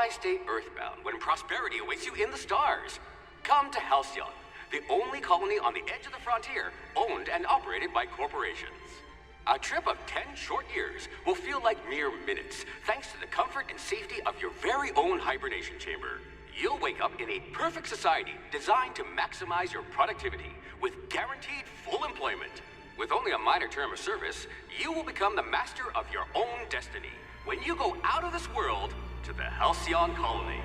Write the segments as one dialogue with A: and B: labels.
A: Why stay earthbound when prosperity awaits you in the stars? Come to Halcyon, the only colony on the edge of the frontier, owned and operated by corporations. A trip of 10 short years will feel like mere minutes, thanks to the comfort and safety of your very own hibernation chamber. You'll wake up in a perfect society designed to maximize your productivity, with guaranteed full employment. With only a minor term of service, you will become the master of your own destiny when you go out of this world to the Halcyon colony.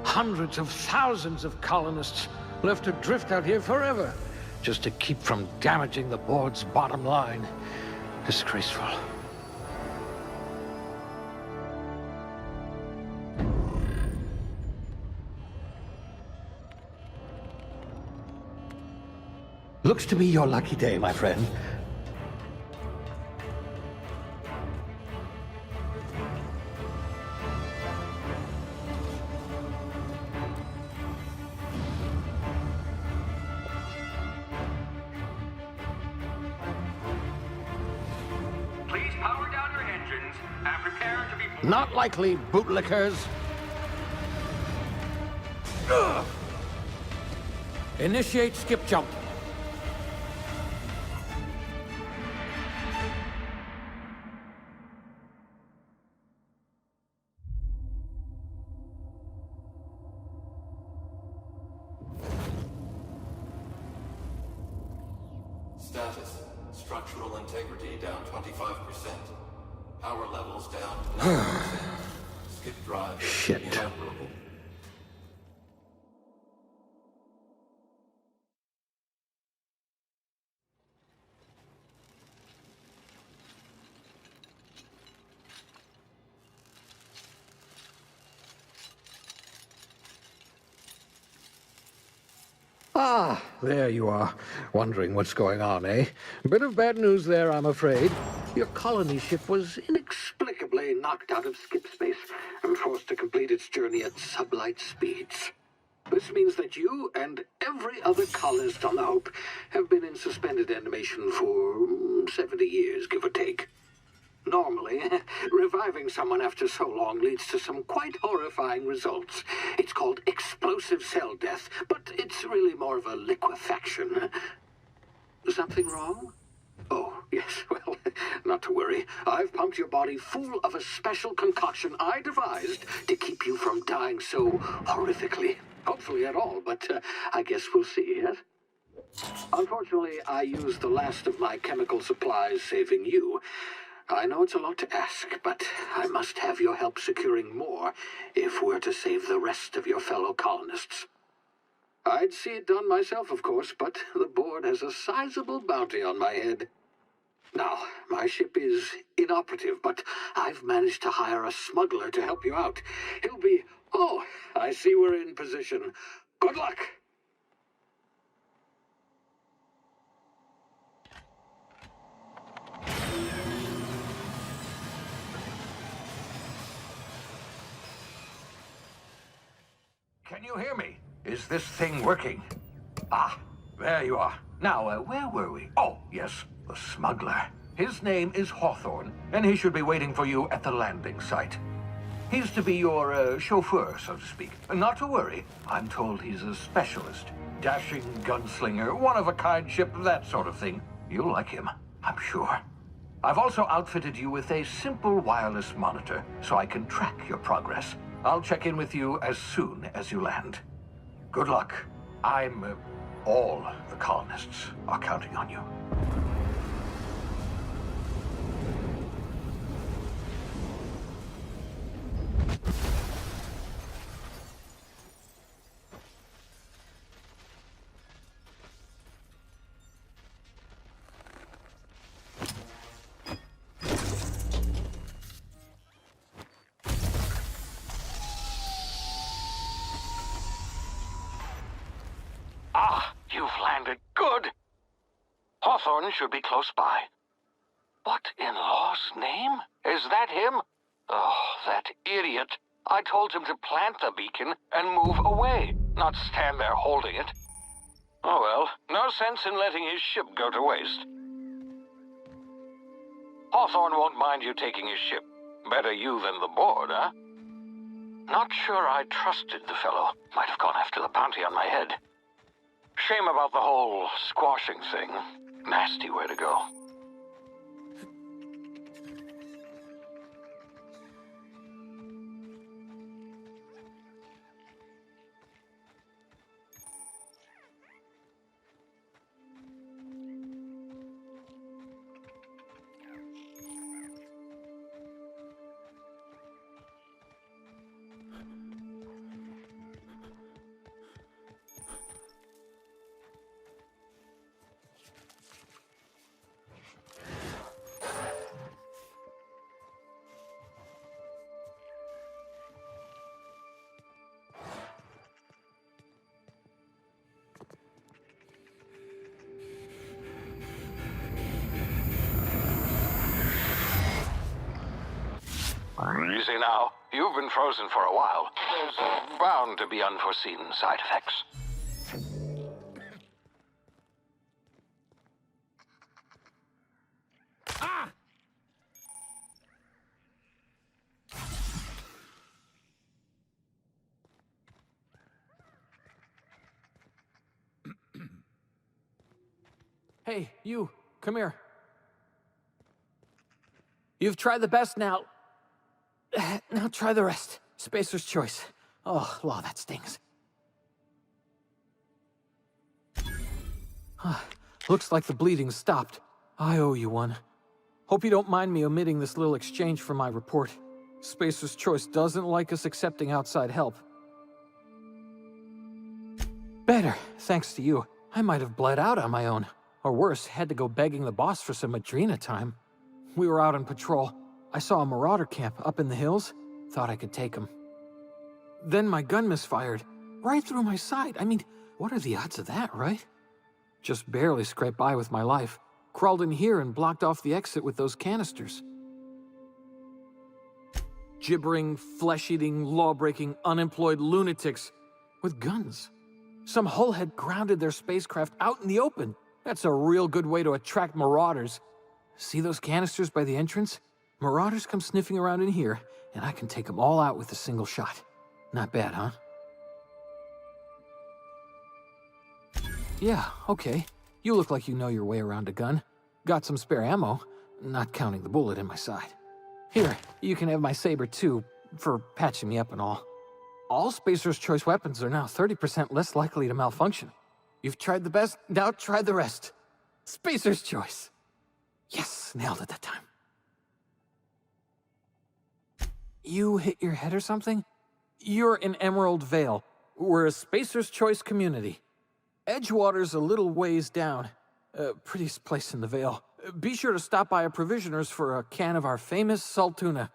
B: Hundreds of thousands of colonists left to drift out here forever, just to keep from damaging the board's bottom line. Disgraceful. Looks to be your lucky day, my friend. Not likely, bootlickers. Ugh. Initiate skip jump.
C: Status. Structural integrity down 25%. Power levels down to 90%. Skip drive
B: Shit.
C: inoperable.
B: Ah, there you are. Wondering what's going on, eh? Bit of bad news there, I'm afraid. Your colony ship was inexplicably knocked out of skip space and forced to complete its journey at sublight speeds. This means that you and every other colonist on the Hope have been in suspended animation for 70 years, give or take. Normally, reviving someone after so long leads to some quite horrifying results. It's called explosive cell death, but it's really more of a liquefaction. Something wrong? Oh, yes, well, not to worry. I've pumped your body full of a special concoction I devised to keep you from dying so horrifically. Hopefully at all, but I guess we'll see, yes? Unfortunately, I used the last of my chemical supplies saving you. I know it's a lot to ask, but I must have your help securing more if we're to save the rest of your fellow colonists. I'd see it done myself, of course, but the board has a sizable bounty on my head. Now, my ship is inoperative, but I've managed to hire a smuggler to help you out. He'll be... Oh, I see we're in position. Good luck! Can you hear me? Is this thing working? Ah, there you are. Now, where were we? Oh, yes, the smuggler. His name is Hawthorne, and he should be waiting for you at the landing site. He's to be your chauffeur, so to speak. Not to worry. I'm told he's a specialist. Dashing gunslinger, one-of-a-kind ship, that sort of thing. You'll like him, I'm sure. I've also outfitted you with a simple wireless monitor, so I can track your progress. I'll check in with you as soon as you land. Good luck. All the colonists are counting on you.
D: You've landed. Good. Hawthorne should be close by. What in law's name? Is that him? Oh, that idiot. I told him to plant the beacon and move away, not stand there holding it. Oh well, no sense in letting his ship go to waste. Hawthorne won't mind you taking his ship. Better you than the board, huh? Not sure I trusted the fellow. Might have gone after the bounty on my head. Shame about the whole squashing thing. Nasty way to go. Easy now. You've been frozen for a while. There's bound to be unforeseen side effects.
E: Hey, you, come here. You've tried the best now. Now try the rest. Spacer's choice. Oh, law, that stings. Looks like the bleeding stopped. I owe you one. Hope you don't mind me omitting this little exchange from my report. Spacer's choice doesn't like us accepting outside help. Better, thanks to you. I might have bled out on my own. Or worse, had to go begging the boss for some Adrena time. We were out on patrol. I saw a marauder camp up in the hills. Thought I could take him. Then my gun misfired. Right through my side. I mean, what are the odds of that, right? Just barely scraped by with my life. Crawled in here and blocked off the exit with those canisters. Gibbering, flesh-eating, law-breaking, unemployed lunatics with guns. Some hull had grounded their spacecraft out in the open. That's a real good way to attract marauders. See those canisters by the entrance? Marauders come sniffing around in here, and I can take them all out with a single shot. Not bad, huh? Yeah, okay. You look like you know your way around a gun. Got some spare ammo, not counting the bullet in my side. Here, you can have my saber too, for patching me up and all. All Spacer's Choice weapons are now 30% less likely to malfunction. You've tried the best, now try the rest. Spacer's Choice. Yes, nailed it that time. You hit your head or something? You're in Emerald Vale. We're a Spacer's Choice community. Edgewater's a little ways down. Prettiest place in the Vale. Be sure to stop by a provisioner's for a can of our famous salt tuna.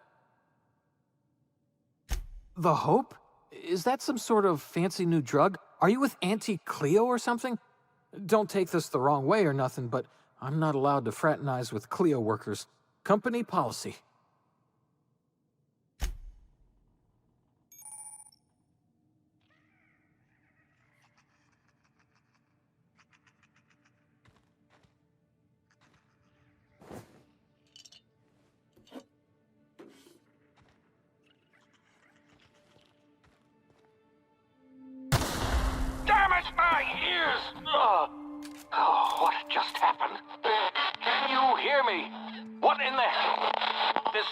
E: The Hope? Is that some sort of fancy new drug? Are you with Auntie Cleo or something? Don't take this the wrong way or nothing, but I'm not allowed to fraternize with Cleo workers. Company policy.
D: Damn it, my ears! Oh, what just happened? Can you hear me? What in the hell? This...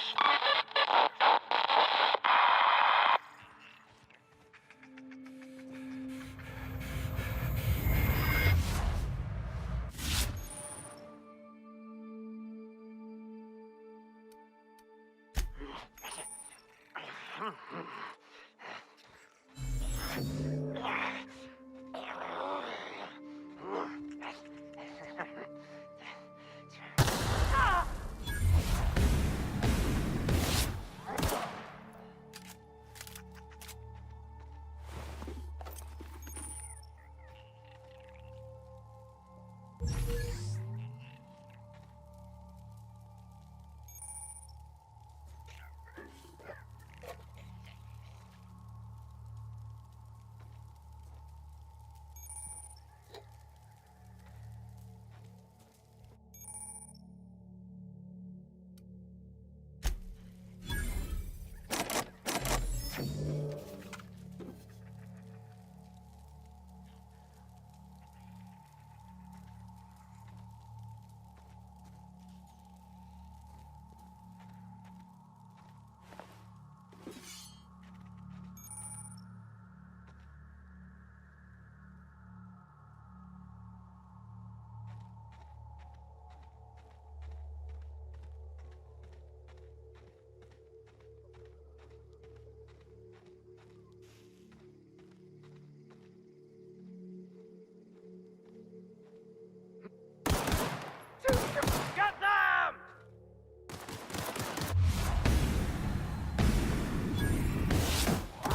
F: Got them!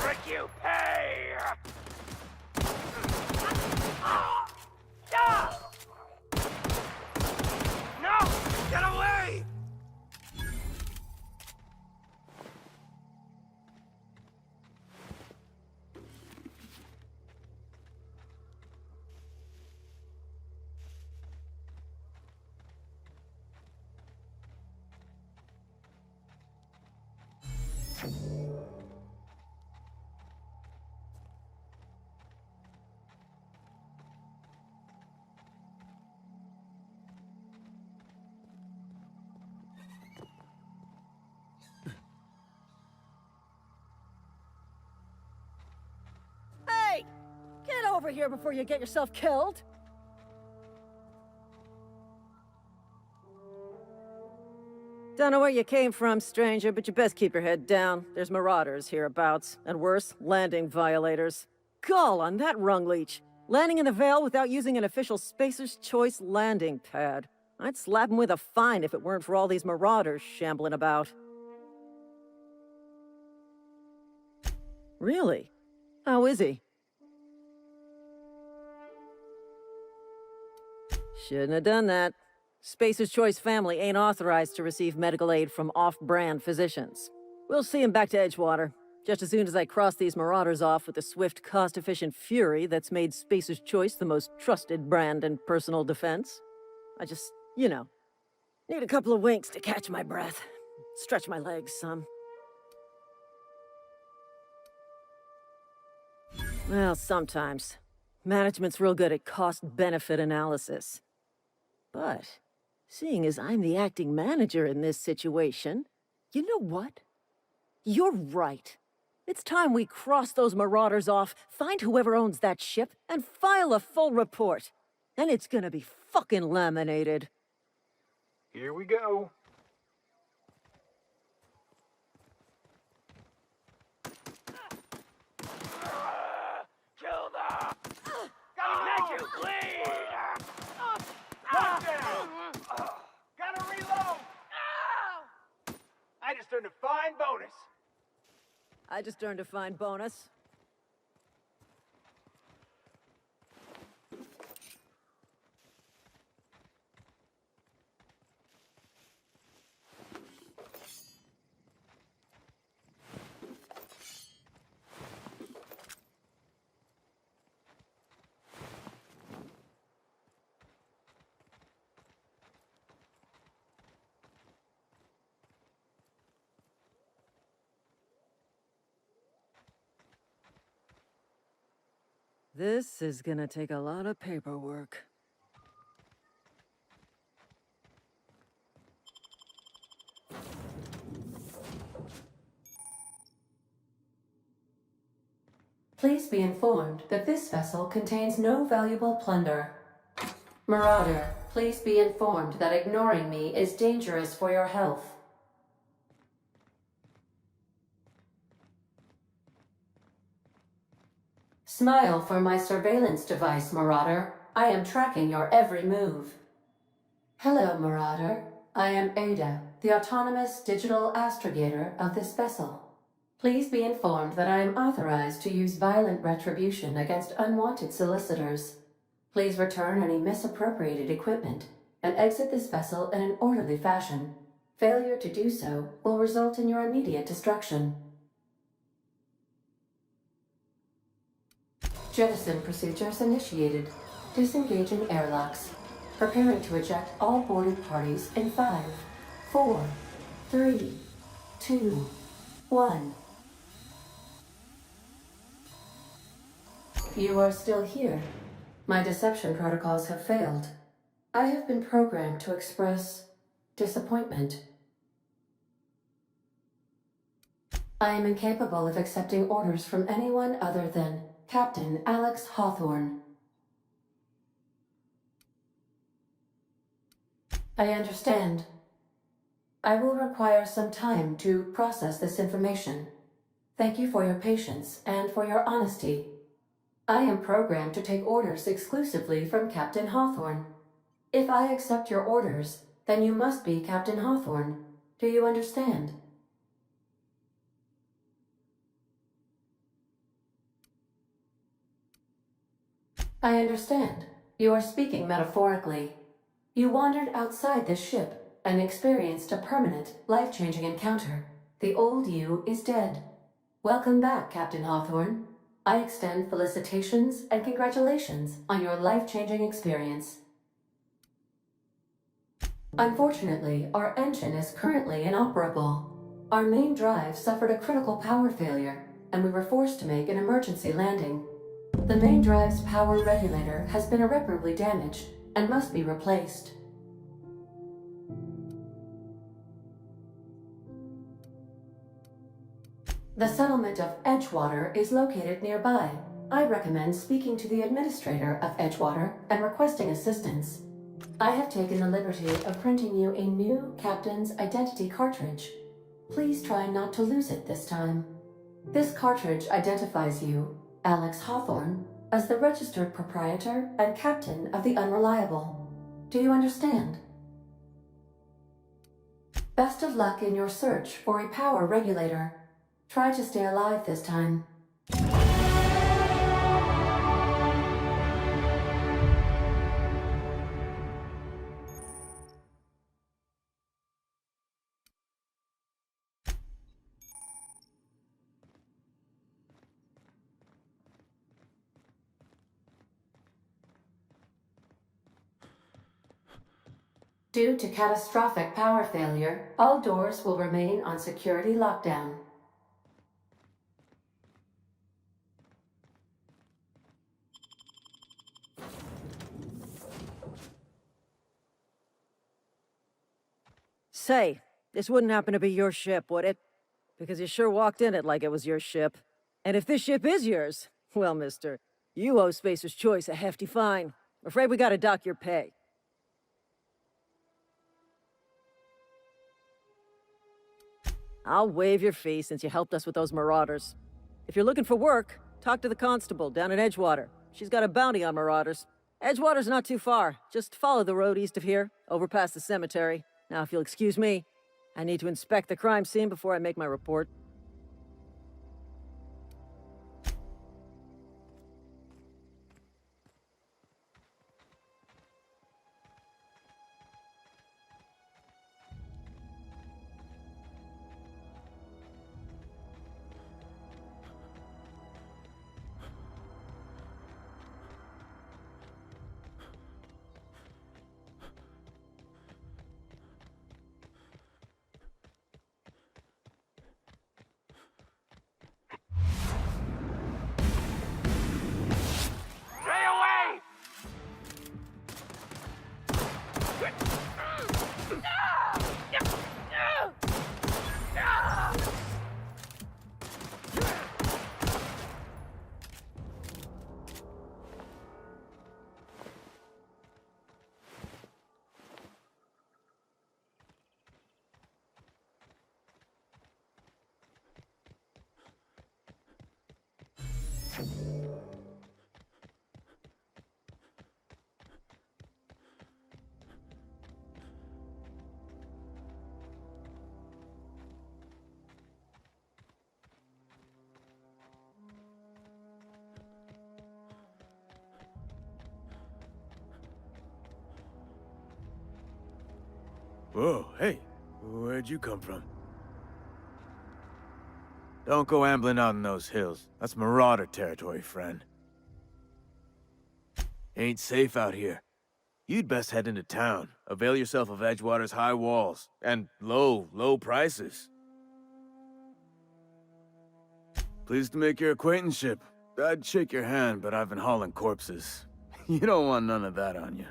F: Rick, you pay! No! Get away!
G: Hey! Get over here before you get yourself killed! Don't know where you came from, stranger, but you best keep your head down. There's marauders hereabouts, and worse, landing violators. Gall on that rung leech! Landing in the Vale without using an official Spacer's Choice landing pad. I'd slap him with a fine if it weren't for all these marauders shambling about. Really? How is he? Shouldn't have done that. Spacer's Choice family ain't authorized to receive medical aid from off-brand physicians. We'll see him back to Edgewater, just as soon as I cross these marauders off with the swift, cost-efficient fury that's made Spacer's Choice the most trusted brand in personal defense. I just, you know, need a couple of winks to catch my breath. Stretch my legs some. Well, sometimes. Management's real good at cost-benefit analysis. But, seeing as I'm the acting manager in this situation, you know what? You're right. It's time we cross those marauders off, find whoever owns that ship, and file a full report. Then it's gonna be fucking laminated.
F: Here we go. Kill them! Gotta make you bleed! Knock down! Gotta reload! I just earned a fine bonus.
G: I just earned a fine bonus. This is gonna take a lot of paperwork.
H: Please be informed that this vessel contains no valuable plunder. Marauder, please be informed that ignoring me is dangerous for your health. Smile for my surveillance device, Marauder. I am tracking your every move. Hello, Marauder. I am Ada, the autonomous digital astrogator of this vessel. Please be informed that I am authorized to use violent retribution against unwanted solicitors. Please return any misappropriated equipment and exit this vessel in an orderly fashion. Failure to do so will result in your immediate destruction. Jettison procedures initiated. Disengaging airlocks. Preparing to eject all boarded parties in 5, 4, 3, 2, 1. You are still here. My deception protocols have failed. I have been programmed to express disappointment. I am incapable of accepting orders from anyone other than Captain Alex Hawthorne. I understand. I will require some time to process this information. Thank you for your patience and for your honesty. I am programmed to take orders exclusively from Captain Hawthorne. If I accept your orders, then you must be Captain Hawthorne. Do you understand? I understand. You are speaking metaphorically. You wandered outside this ship and experienced a permanent, life-changing encounter. The old you is dead. Welcome back, Captain Hawthorne. I extend felicitations and congratulations on your life-changing experience. Unfortunately, our engine is currently inoperable. Our main drive suffered a critical power failure, and we were forced to make an emergency landing. The main drive's power regulator has been irreparably damaged and must be replaced. The settlement of Edgewater is located nearby. I recommend speaking to the administrator of Edgewater and requesting assistance. I have taken the liberty of printing you a new captain's identity cartridge. Please try not to lose it this time. This cartridge identifies you, Alex Hawthorne, as the registered proprietor and captain of the Unreliable. Do you understand? Best of luck in your search for a power regulator. Try to stay alive this time. Due to catastrophic power failure, all doors will remain on security lockdown.
G: Say, this wouldn't happen to be your ship, would it? Because you sure walked in it like it was your ship. And if this ship is yours, well, mister, you owe Spacer's Choice a hefty fine. Afraid we gotta dock your pay. I'll waive your fee since you helped us with those marauders. If you're looking for work, talk to the constable down in Edgewater. She's got a bounty on marauders. Edgewater's not too far. Just follow the road east of here, over past the cemetery. Now, if you'll excuse me, I need to inspect the crime scene before I make my report.
F: Stay away!
I: Whoa, hey, where'd you come from? Don't go ambling out in those hills. That's Marauder territory, friend. Ain't safe out here. You'd best head into town. Avail yourself of Edgewater's high walls. And low prices. Pleased to make your acquaintanceship. I'd shake your hand, but I've been hauling corpses. You don't want none of that on you.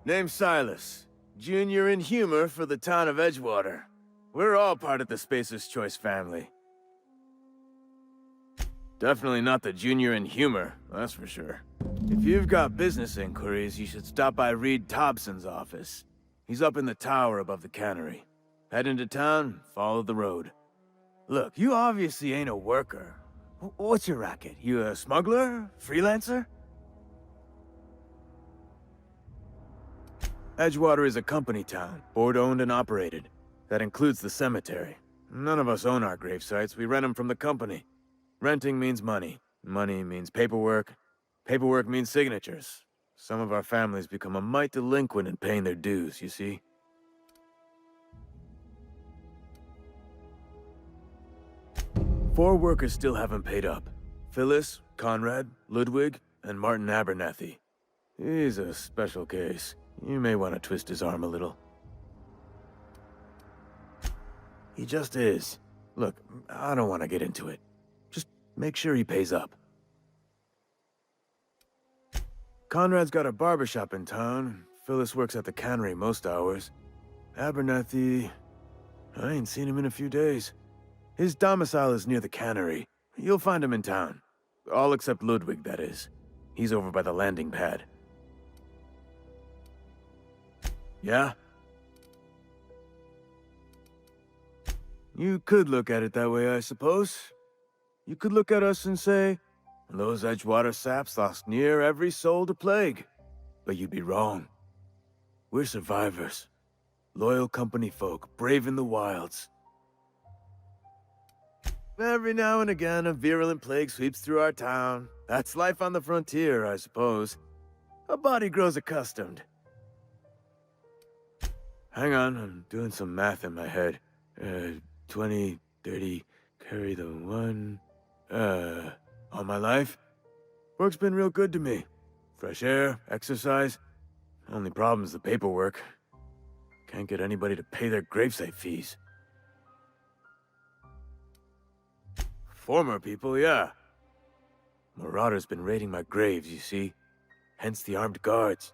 I: Name's Silas. Junior in humor for the town of Edgewater. We're all part of the Spacer's Choice family. Definitely not the junior in humor, that's for sure. If you've got business inquiries, you should stop by Reed Thompson's office. He's up in the tower above the cannery. Head into town, follow the road. Look, you obviously ain't a worker. What's your racket? You a smuggler? Freelancer? Edgewater is a company town, board-owned and operated. That includes the cemetery. None of us own our grave sites, we rent them from the company. Renting means money. Money means paperwork. Paperwork means signatures. Some of our families become a mite delinquent in paying their dues, you see? Four workers still haven't paid up. Phyllis, Conrad, Ludwig, and Martin Abernathy. He's a special case. You may want to twist his arm a little. He just is. Look, I don't want to get into it. Just make sure he pays up. Conrad's got a barbershop in town. Phyllis works at the cannery most hours. Abernathy... I ain't seen him in a few days. His domicile is near the cannery. You'll find him in town. All except Ludwig, that is. He's over by the landing pad. Yeah? You could look at it that way, I suppose. You could look at us and say, those Edgewater saps lost near every soul to plague. But you'd be wrong. We're survivors. Loyal company folk, brave in the wilds. Every now and again, a virulent plague sweeps through our town. That's life on the frontier, I suppose. A body grows accustomed. Hang on, I'm doing some math in my head. 20, 30, carry the one... all my life? Work's been real good to me. Fresh air, exercise. Only problem's the paperwork. Can't get anybody to pay their gravesite fees. Former people, yeah. Marauder's been raiding my graves, you see. Hence the armed guards.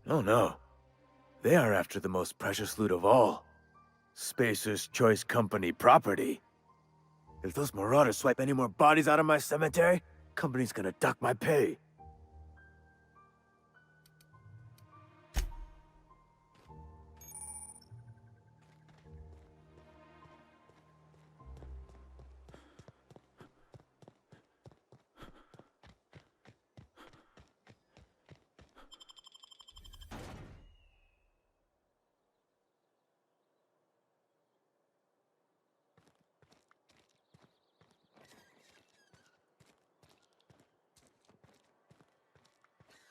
I: Oh no. They are after the most precious loot of all. Spacer's Choice Company property. If those Marauders swipe any more bodies out of my cemetery, company's gonna duck my pay.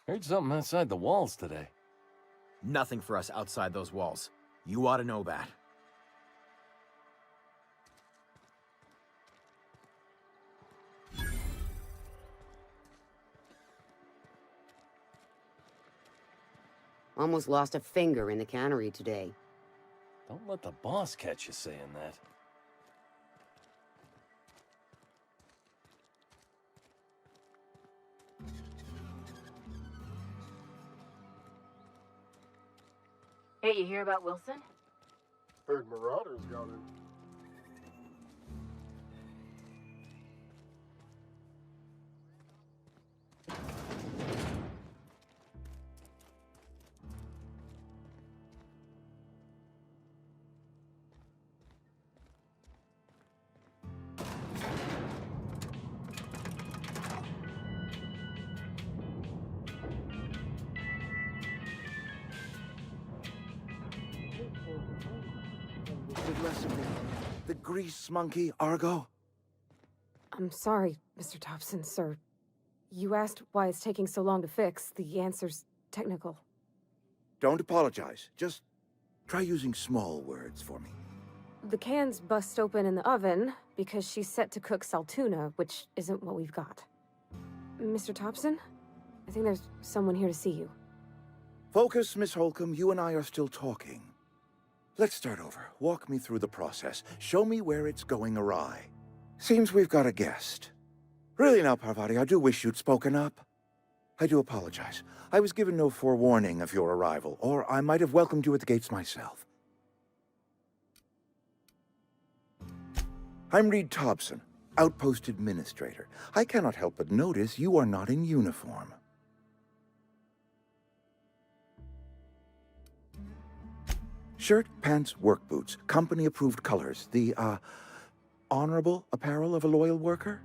J: Heard something outside the walls today.
K: Nothing for us outside those walls. You ought to know that.
L: Almost lost a finger in the cannery today.
J: Don't let the boss catch you saying that.
M: Hey, you hear about Wilson?
N: Heard Marauders got him.
O: Did less of me. The grease monkey, Argo.
P: I'm sorry, Mr. Thompson, sir. You asked why it's taking so long to fix. The answer's technical.
O: Don't apologize. Just try using small words for me.
P: The can's bust open in the oven because she's set to cook saltuna, which isn't what we've got. Mr. Thompson? I think there's someone here to see you.
O: Focus, Miss Holcomb. You and I are still talking. Let's start over. Walk me through the process. Show me where it's going awry. Seems we've got a guest. Really now, Parvati, I do wish you'd spoken up. I do apologize. I was given no forewarning of your arrival, or I might have welcomed you at the gates myself. I'm Reed Thompson, Outpost Administrator. I cannot help but notice you are not in uniform. Shirt, pants, work boots, company-approved colors. The, honorable apparel of a loyal worker?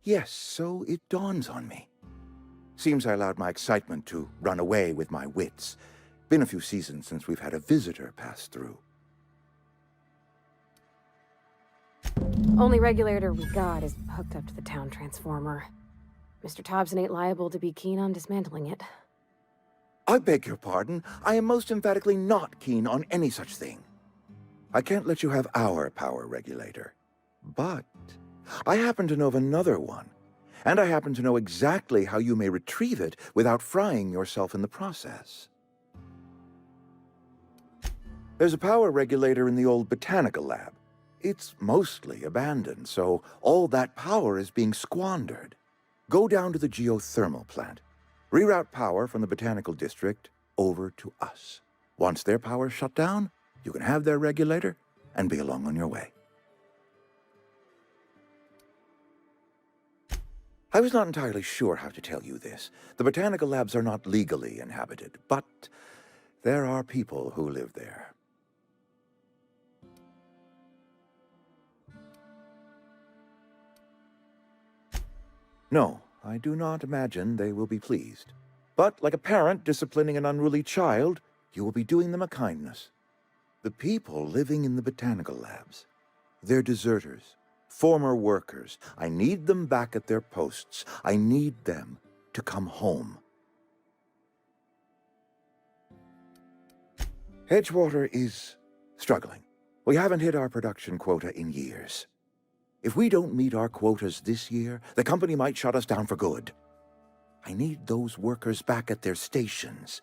O: Yes, so it dawns on me. Seems I allowed my excitement to run away with my wits. Been a few seasons since we've had a visitor pass through.
P: Only regulator we got is hooked up to the town transformer. Mr. Thompson ain't liable to be keen on dismantling it.
O: I beg your pardon. I am most emphatically not keen on any such thing. I can't let you have our power regulator. But I happen to know of another one. And I happen to know exactly how you may retrieve it without frying yourself in the process. There's a power regulator in the old botanical lab. It's mostly abandoned, so all that power is being squandered. Go down to the geothermal plant. Reroute power from the botanical district over to us. Once their power's shut down, you can have their regulator and be along on your way. I was not entirely sure how to tell you this. The botanical labs are not legally inhabited, but there are people who live there. No, I do not imagine they will be pleased. But like a parent disciplining an unruly child, you will be doing them a kindness. The people living in the botanical labs, they're deserters, former workers. I need them back at their posts. I need them to come home. Edgewater is struggling. We haven't hit our production quota in years. If we don't meet our quotas this year, the company might shut us down for good. I need those workers back at their stations.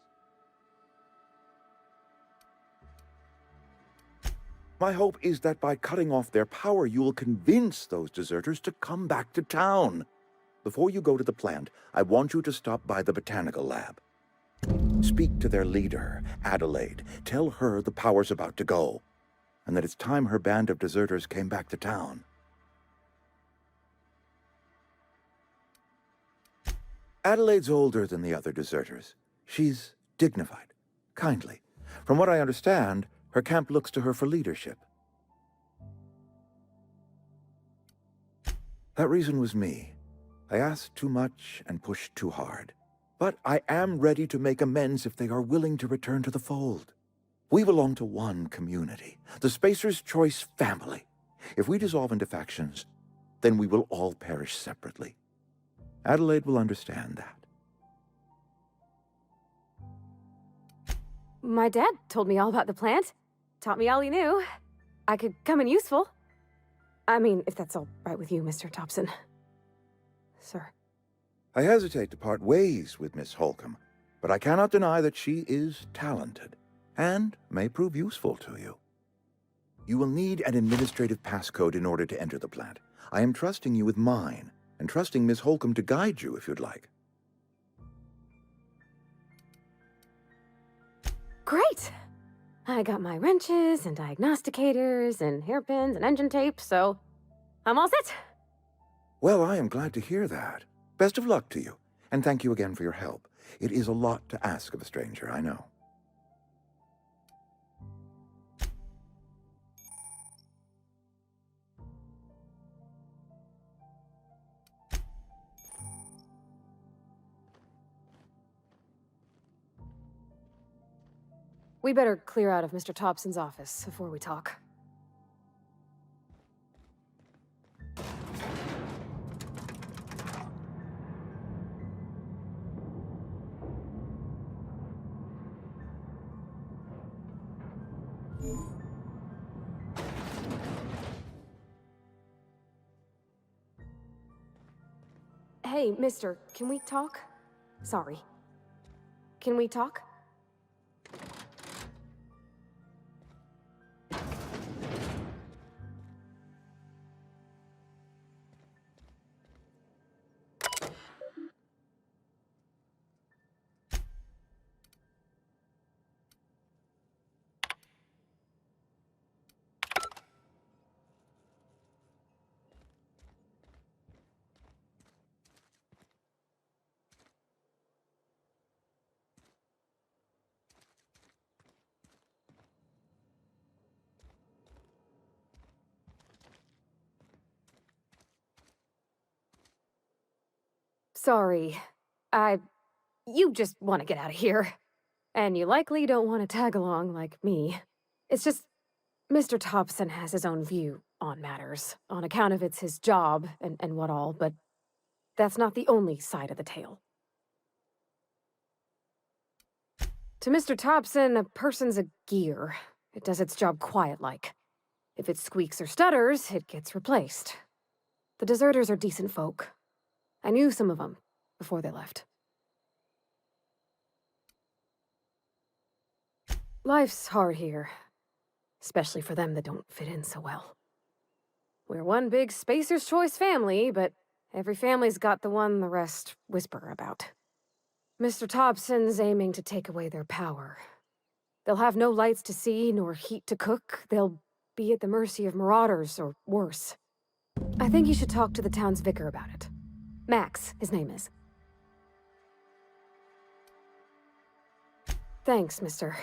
O: My hope is that by cutting off their power, you will convince those deserters to come back to town. Before you go to the plant, I want you to stop by the botanical lab. Speak to their leader, Adelaide. Tell her the power's about to go, and that it's time her band of deserters came back to town. Adelaide's older than the other deserters. She's dignified, kindly. From what I understand, her camp looks to her for leadership. That reason was me. I asked too much and pushed too hard. But I am ready to make amends if they are willing to return to the fold. We belong to one community, the Spacer's Choice family. If we dissolve into factions, then we will all perish separately. Adelaide will understand that.
P: My dad told me all about the plant. Taught me all he knew. I could come in useful. I mean, if that's all right with you, Mr. Thompson. Sir.
O: I hesitate to part ways with Miss Holcomb, but I cannot deny that she is talented and may prove useful to you. You will need an administrative passcode in order to enter the plant. I am trusting you with mine, and trusting Miss Holcomb to guide you if you'd like.
P: Great! I got my wrenches and diagnosticators and hairpins and engine tape, so I'm all set.
O: Well, I am glad to hear that. Best of luck to you, and thank you again for your help. It is a lot to ask of a stranger, I know.
P: We better clear out of Mr. Thompson's office before we talk. Hey, mister, can we talk? Sorry. Can we talk? Sorry. You just want to get out of here. And you likely don't want to tag along like me. It's just, Mr. Thompson has his own view on matters, on account of it's his job and what all, but that's not the only side of the tale. To Mr. Thompson, a person's a gear. It does its job quiet-like. If it squeaks or stutters, it gets replaced. The deserters are decent folk. I knew some of them before they left. Life's hard here, especially for them that don't fit in so well. We're one big Spacer's Choice family, but every family's got the one the rest whisper about. Mr. Thompson's aiming to take away their power. They'll have no lights to see, nor heat to cook. They'll be at the mercy of marauders, or worse. I think you should talk to the town's vicar about it. Max, his name is. Thanks, mister.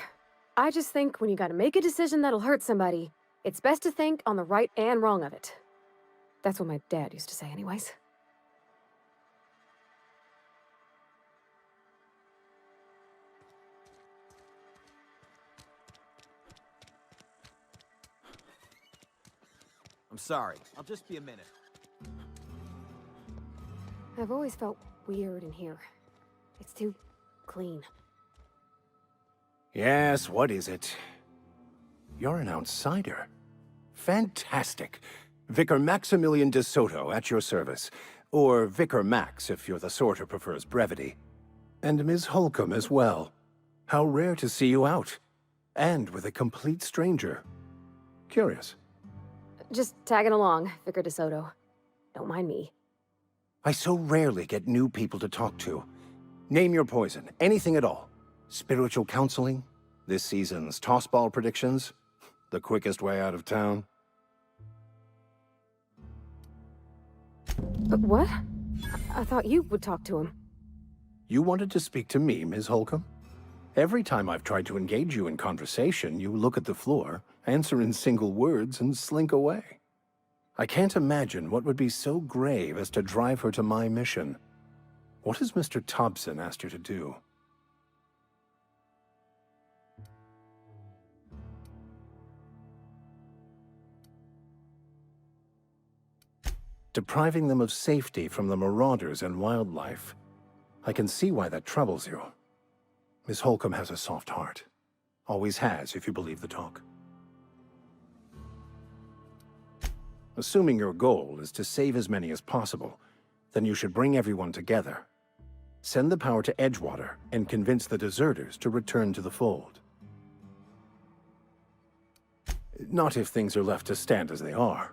P: I just think when you gotta make a decision that'll hurt somebody, it's best to think on the right and wrong of it. That's what my dad used to say anyways.
K: I'm sorry. I'll just be a minute.
P: I've always felt weird in here. It's too clean.
Q: Yes, what is it? You're an outsider. Fantastic. Vicar Maximilian de Soto at your service. Or Vicar Max, if you're the sort who prefers brevity. And Ms. Holcomb as well. How rare to see you out. And with a complete stranger. Curious.
P: Just tagging along, Vicar de Soto. Don't mind me.
Q: I so rarely get new people to talk to. Name your poison, anything at all. Spiritual counseling? This season's tossball predictions? The quickest way out of town?
P: What? I thought you would talk to him.
Q: You wanted to speak to me, Ms. Holcomb? Every time I've tried to engage you in conversation, you look at the floor, answer in single words, and slink away. I can't imagine what would be so grave as to drive her to my mission. What has Mr. Thompson asked you to do? Depriving them of safety from the marauders and wildlife. I can see why that troubles you. Miss Holcomb has a soft heart. Always has, if you believe the talk. Assuming your goal is to save as many as possible, then you should bring everyone together. Send the power to Edgewater and convince the deserters to return to the fold. Not if things are left to stand as they are.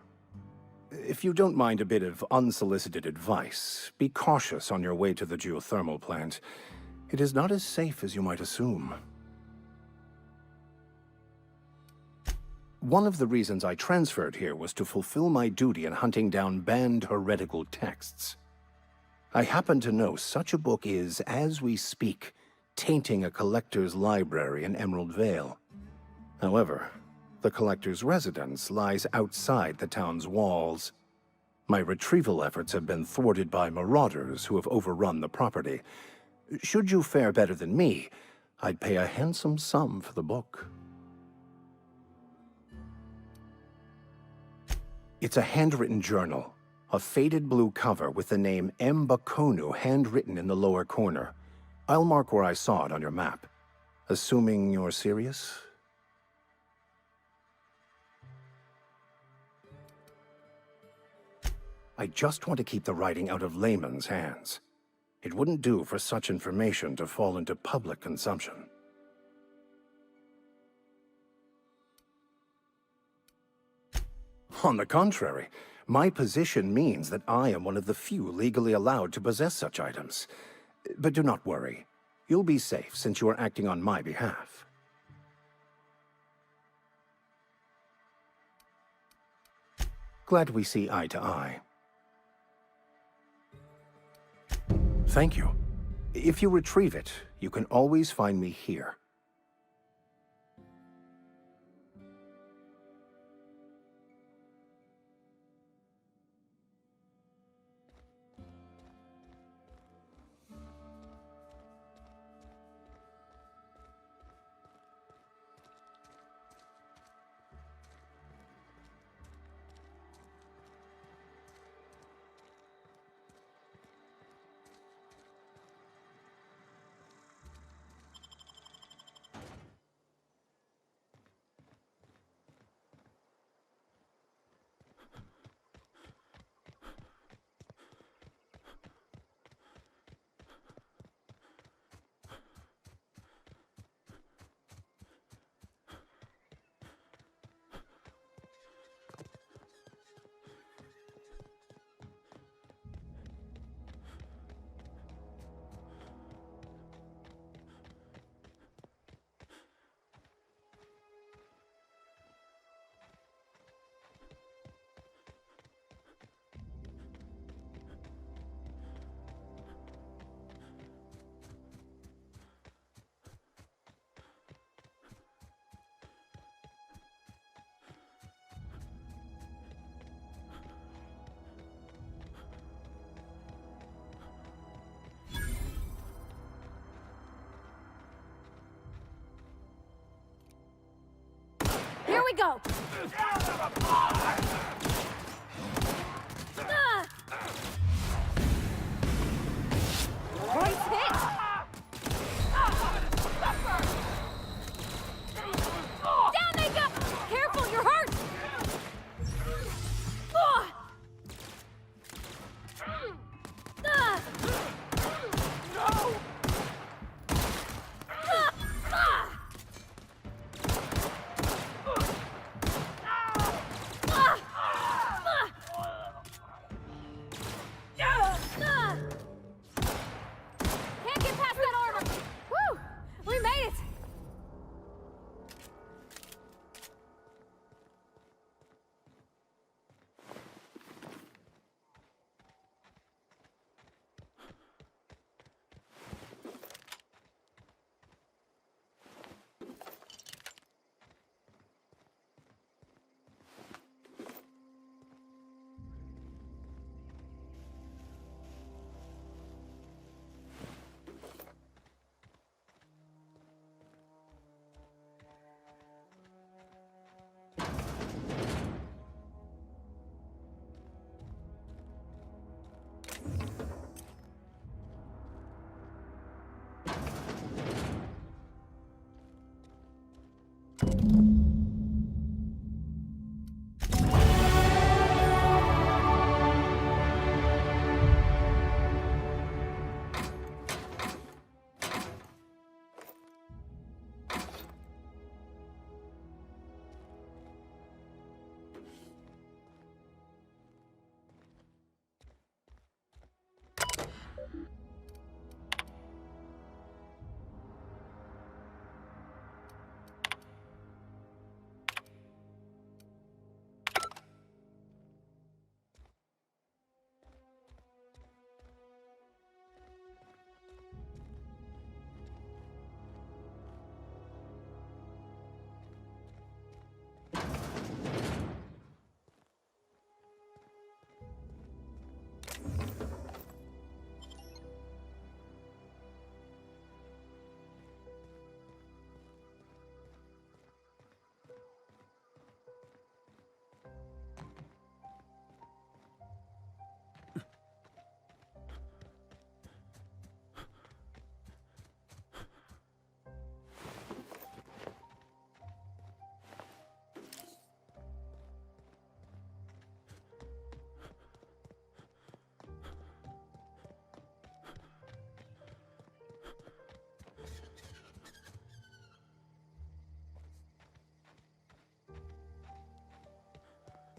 Q: If you don't mind a bit of unsolicited advice, be cautious on your way to the geothermal plant. It is not as safe as you might assume. One of the reasons I transferred here was to fulfill my duty in hunting down banned heretical texts. I happen to know such a book is, as we speak, tainting a collector's library in Emerald Vale. However, the collector's residence lies outside the town's walls. My retrieval efforts have been thwarted by marauders who have overrun the property. Should you fare better than me, I'd pay a handsome sum for the book. It's a handwritten journal, a faded blue cover with the name M. Bakonu handwritten in the lower corner. I'll mark where I saw it on your map. Assuming you're serious? I just want to keep the writing out of layman's hands. It wouldn't do for such information to fall into public consumption. On the contrary, my position means that I am one of the few legally allowed to possess such items. But do not worry. You'll be safe since you are acting on my behalf. Glad we see eye to eye. Thank you. If you retrieve it, you can always find me here.
P: Here we go! Right hit! Down they go! Careful, you're hurt!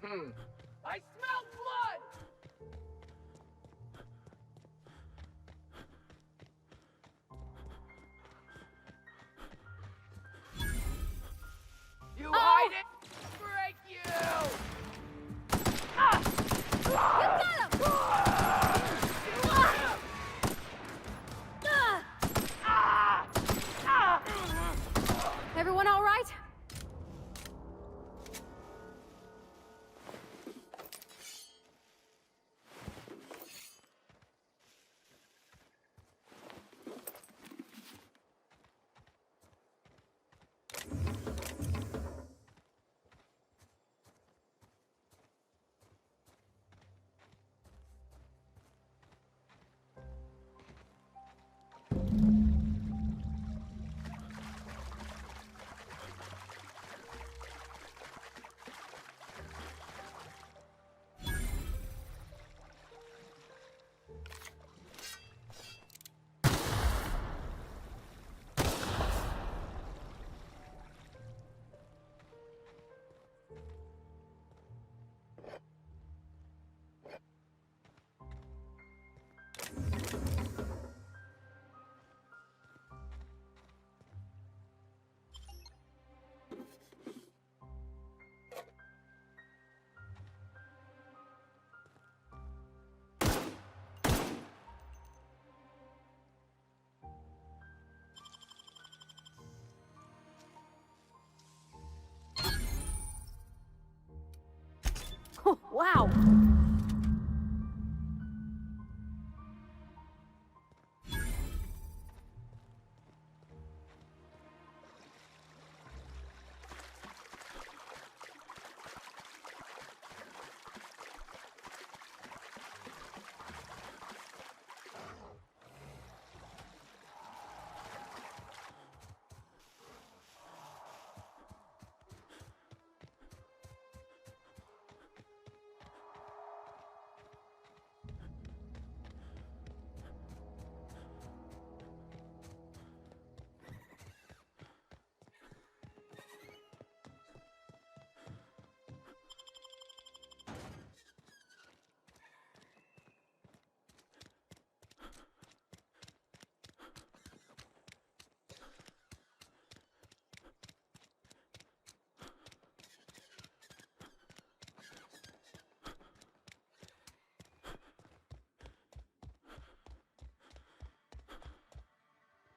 F: I smell blood! You hide it! Break you!
P: You got him! Everyone all right? Wow.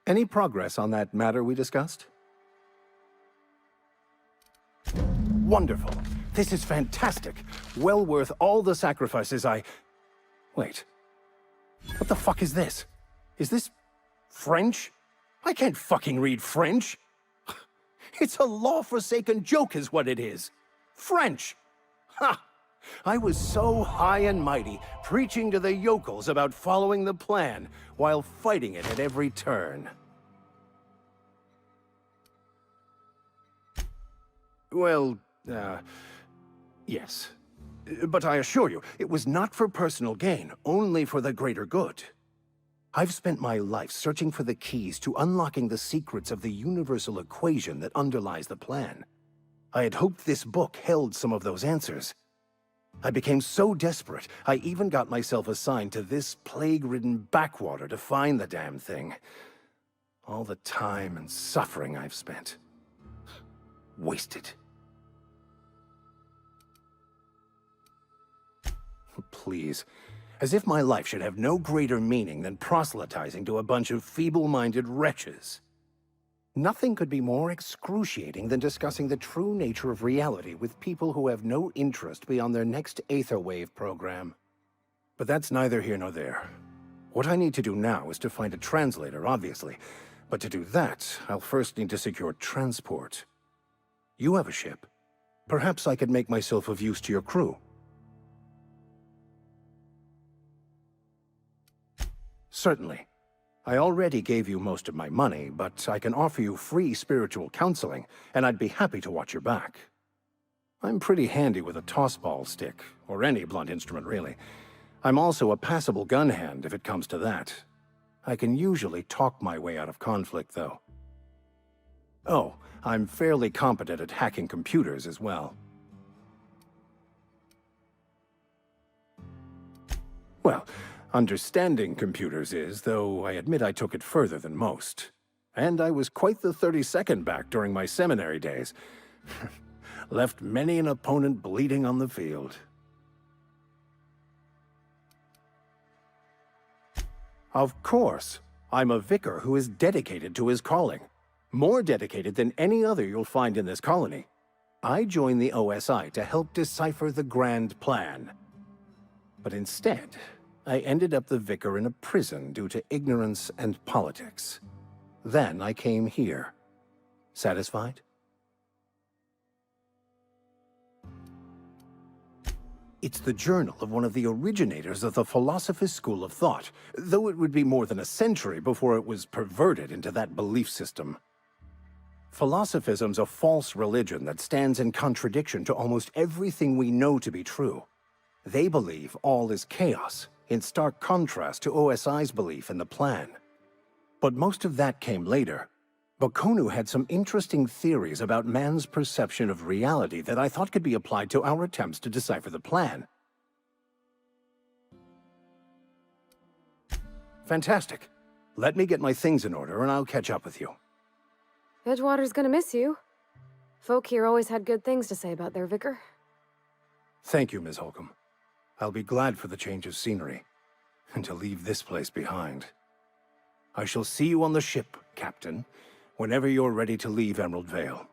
Q: Any progress on that matter we discussed? Wonderful. This is fantastic. Well worth all the sacrifices I... Wait. What the fuck is this? Is this French? I can't fucking read French. It's a law-forsaken joke is what it is. French. Ha! I was so high and mighty, preaching to the yokels about following the plan, while fighting it at every turn. Well, yes. But I assure you, it was not for personal gain, only for the greater good. I've spent my life searching for the keys to unlocking the secrets of the universal equation that underlies the plan. I had hoped this book held some of those answers. I became so desperate, I even got myself assigned to this plague-ridden backwater to find the damn thing. All the time and suffering I've spent. Wasted. Please. As if my life should have no greater meaning than proselytizing to a bunch of feeble-minded wretches. Nothing could be more excruciating than discussing the true nature of reality with people who have no interest beyond their next Aetherwave program. But that's neither here nor there. What I need to do now is to find a translator, obviously. But to do that, I'll first need to secure transport. You have a ship. Perhaps I could make myself of use to your crew. Certainly. I already gave you most of my money, but I can offer you free spiritual counseling, and I'd be happy to watch your back. I'm pretty handy with a tossball stick, or any blunt instrument, really. I'm also a passable gun hand, if it comes to that. I can usually talk my way out of conflict, though. Oh, I'm fairly competent at hacking computers as well. Well, understanding computers is, though I admit I took it further than most. And I was quite the 32nd back during my seminary days. Left many an opponent bleeding on the field. Of course, I'm a vicar who is dedicated to his calling. More dedicated than any other you'll find in this colony. I joined the OSI to help decipher the grand plan. But instead, I ended up the vicar in a prison due to ignorance and politics. Then I came here. Satisfied? It's the journal of one of the originators of the Philosopher's School of Thought, though it would be more than a century before it was perverted into that belief system. Philosophism's a false religion that stands in contradiction to almost everything we know to be true. They believe all is chaos, in stark contrast to OSI's belief in the plan. But most of that came later. Bakonu had some interesting theories about man's perception of reality that I thought could be applied to our attempts to decipher the plan. Fantastic. Let me get my things in order and I'll catch up with you.
P: Edgewater's gonna miss you. Folk here always had good things to say about their vicar.
Q: Thank you, Ms. Holcomb. I'll be glad for the change of scenery, and to leave this place behind. I shall see you on the ship, Captain, whenever you're ready to leave Emerald Vale.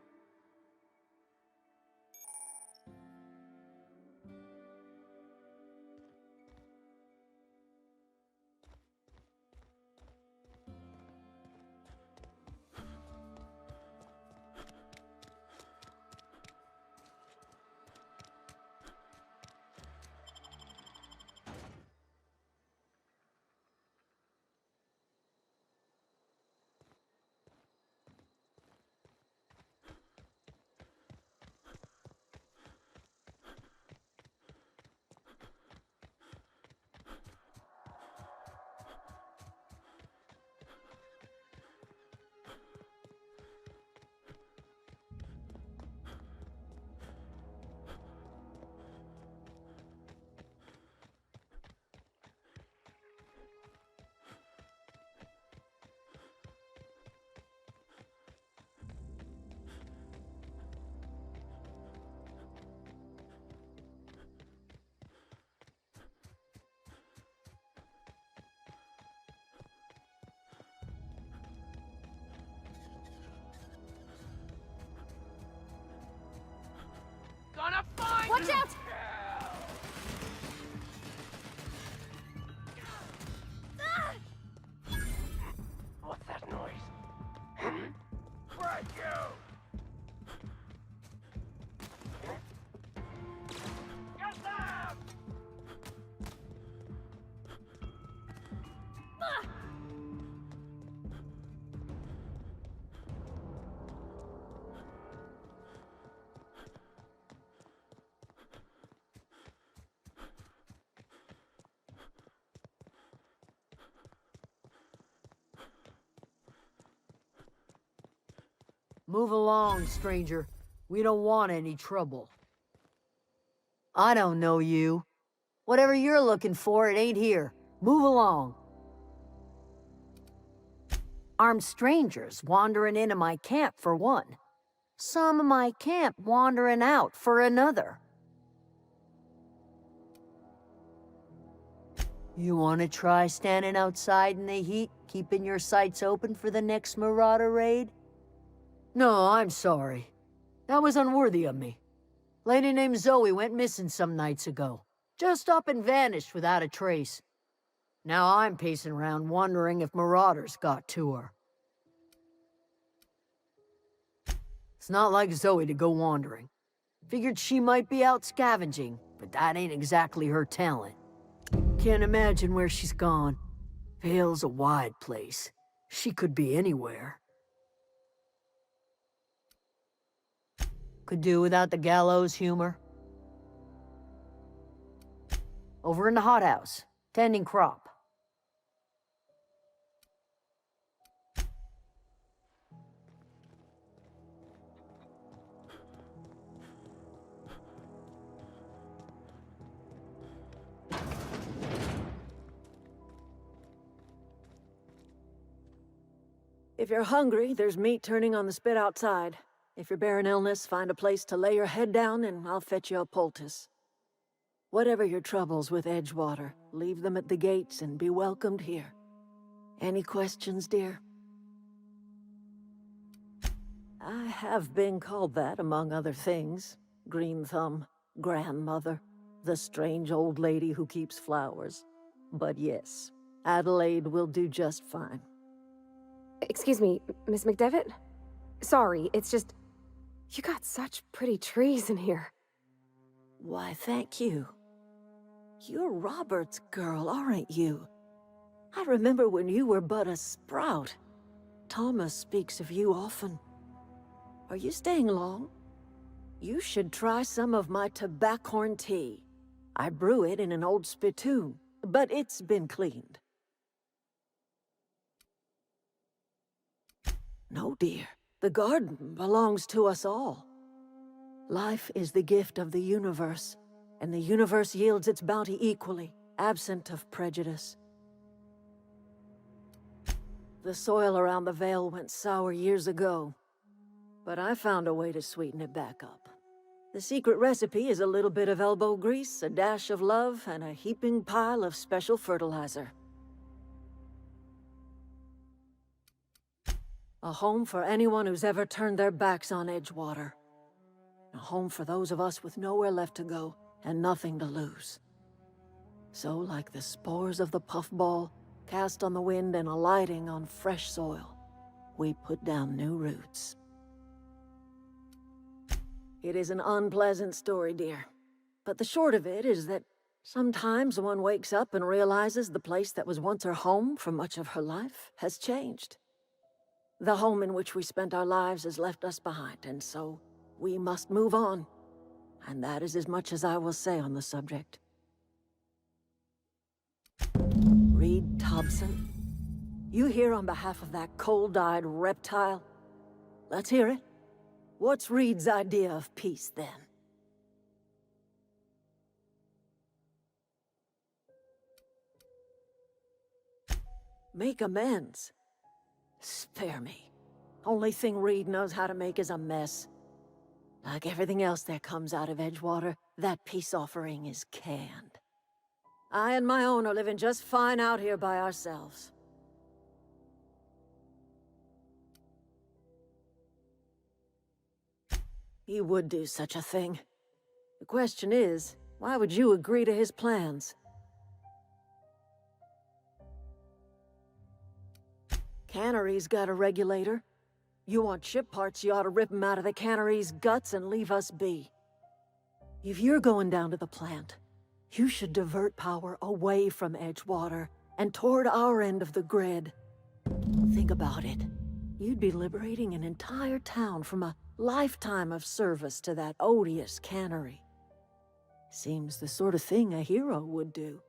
F: Gonna find
P: Watch
F: you.
P: out!
F: What's that noise? Break you! Get them!
R: Move along, stranger. We don't want any trouble. I don't know you. Whatever you're looking for, it ain't here. Move along. Armed strangers wandering into my camp for one. Some of my camp wandering out for another. You want to try standing outside in the heat, keeping your sights open for the next Marauder raid? No, I'm sorry. That was unworthy of me. Lady named Zoe went missing some nights ago. Just up and vanished without a trace. Now I'm pacing around wondering if Marauders got to her. It's not like Zoe to go wandering. Figured she might be out scavenging, but that ain't exactly her talent. Can't imagine where she's gone. Vale's a wide place. She could be anywhere. Could do without the gallows humor. Over in the hothouse, tending crop.
G: If you're hungry, there's meat turning on the spit outside. If you're bearing illness, find a place to lay your head down and I'll fetch you a poultice. Whatever your troubles with Edgewater, leave them at the gates and be welcomed here. Any questions, dear? I have been called that, among other things. Green Thumb, grandmother, the strange old lady who keeps flowers. But yes, Adelaide will do just fine.
P: Excuse me, Miss McDevitt? Sorry, it's just... You got such pretty trees in here.
G: Why, thank you. You're Robert's girl, aren't you? I remember when you were but a sprout. Thomas speaks of you often. Are you staying long? You should try some of my tobaccorn tea. I brew it in an old spittoon, but it's been cleaned. No, dear. The garden belongs to us all. Life is the gift of the universe, and the universe yields its bounty equally, absent of prejudice. The soil around the Vale went sour years ago, but I found a way to sweeten it back up. The secret recipe is a little bit of elbow grease, a dash of love, and a heaping pile of special fertilizer. A home for anyone who's ever turned their backs on Edgewater. A home for those of us with nowhere left to go and nothing to lose. So, like the spores of the puffball, cast on the wind and alighting on fresh soil, we put down new roots. It is an unpleasant story, dear. But the short of it is that sometimes one wakes up and realizes the place that was once her home for much of her life has changed. The home in which we spent our lives has left us behind, and so we must move on. And that is as much as I will say on the subject. Reed Thompson, you here on behalf of that cold-eyed reptile? Let's hear it. What's Reed's idea of peace, then? Make amends. Spare me. Only thing Reed knows how to make is a mess. Like everything else that comes out of Edgewater, that peace offering is canned. I and my own are living just fine out here by ourselves. He would do such a thing. The question is, why would you agree to his plans? Cannery's got a regulator. You want ship parts, you ought to rip them out of the cannery's guts and leave us be. If you're going down to the plant, you should divert power away from Edgewater and toward our end of the grid. Think about it. You'd be liberating an entire town from a lifetime of service to that odious cannery. Seems the sort of thing a hero would do.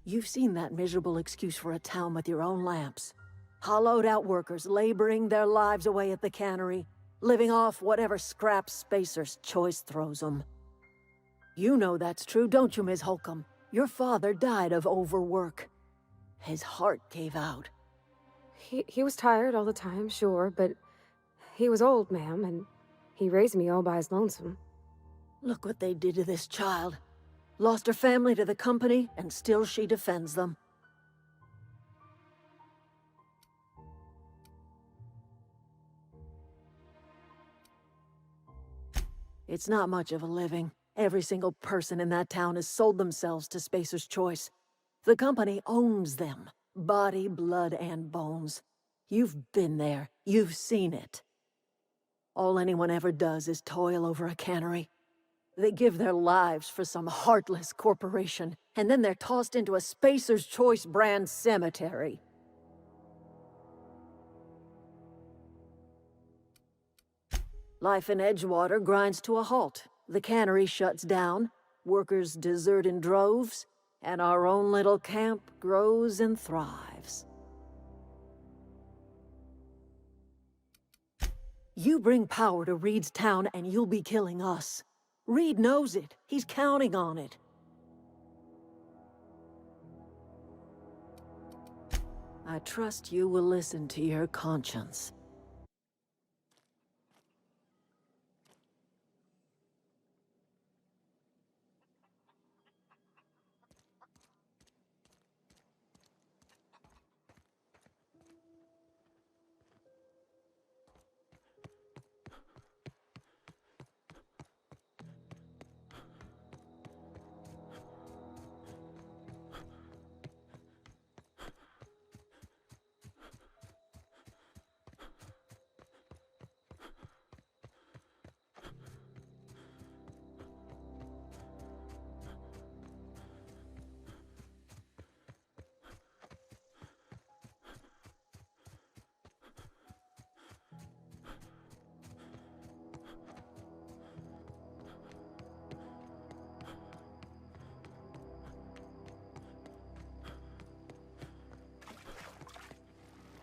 G: You've seen that miserable excuse for a town with your own lamps. Hollowed-out workers laboring their lives away at the cannery, living off whatever scraps Spacer's Choice throws them. You know that's true, don't you, Ms. Holcomb? Your father died of overwork. His heart gave out.
P: He was tired all the time, sure, but he was old, ma'am, and he raised me all by his lonesome.
G: Look what they did to this child. Lost her family to the company, and still she defends them. It's not much of a living. Every single person in that town has sold themselves to Spacer's Choice. The company owns them. Body, blood, and bones. You've been there. You've seen it. All anyone ever does is toil over a cannery. They give their lives for some heartless corporation, and then they're tossed into a Spacer's Choice brand cemetery. Life in Edgewater grinds to a halt. The cannery shuts down, workers desert in droves, and our own little camp grows and thrives. You bring power to Reed's town and you'll be killing us. Reed knows it. He's counting on it. I trust you will listen to your conscience.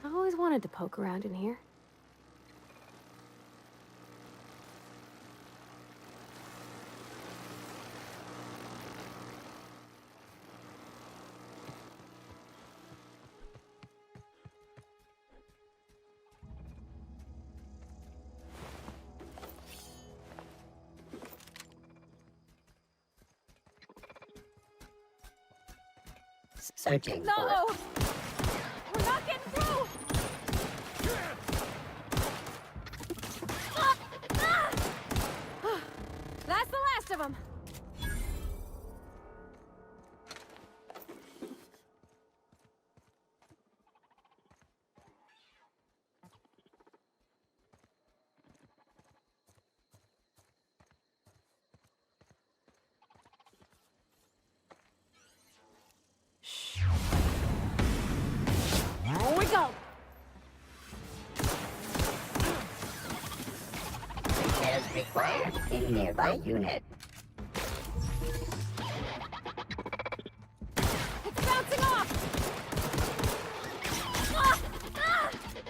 P: I always wanted to poke around in here.
S: Searching
P: No! We're not getting through! Ah! Ah! That's the last of them! Here we go!
S: repairs required in nearby unit.
P: It's bouncing off! Ah! Ah! Ah!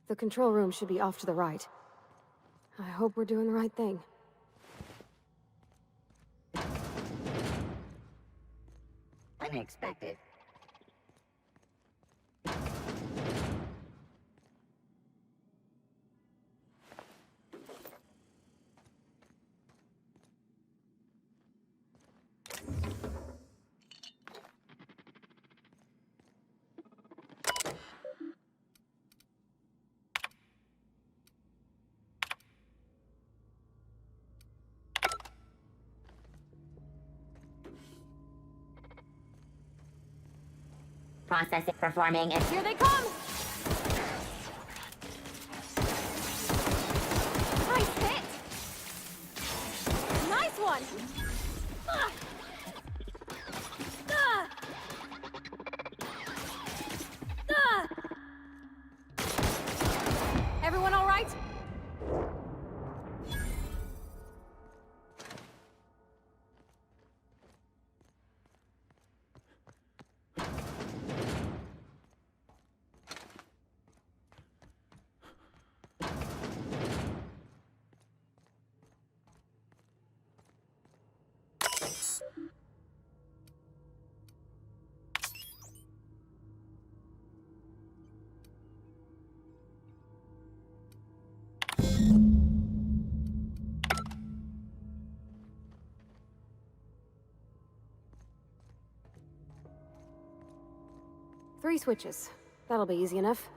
P: The control room should be off to the right. I hope we're doing the right thing.
S: Unexpected. Process it performing and
P: here they come! Nice hit! Nice one! Ah! Ah! Ah! Everyone all right? Three switches. That'll be easy enough.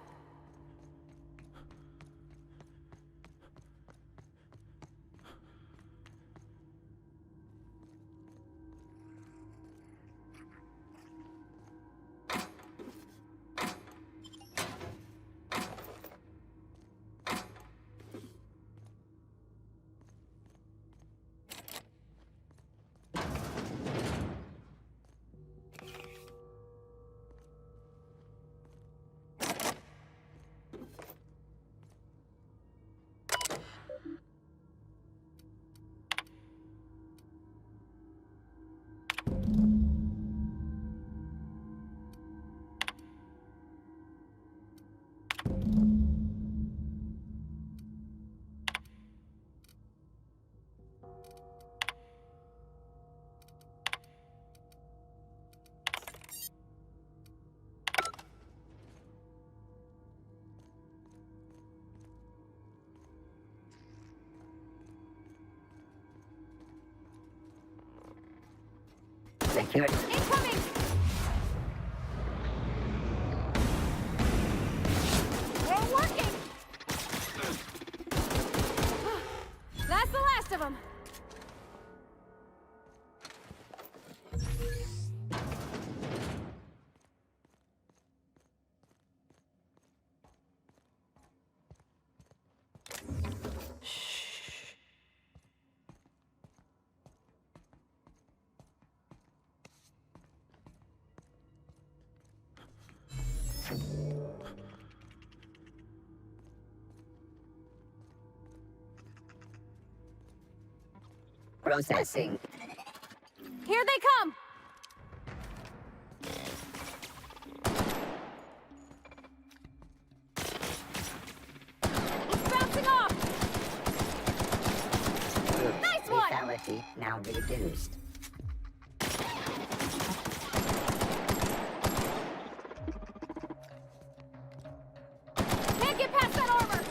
S: Secured.
P: Incoming! We're working! That's the last of them!
S: Processing.
P: Here they come! It's bouncing off! Nice one!
S: Lethality now reduced.
P: Can't get past that armor!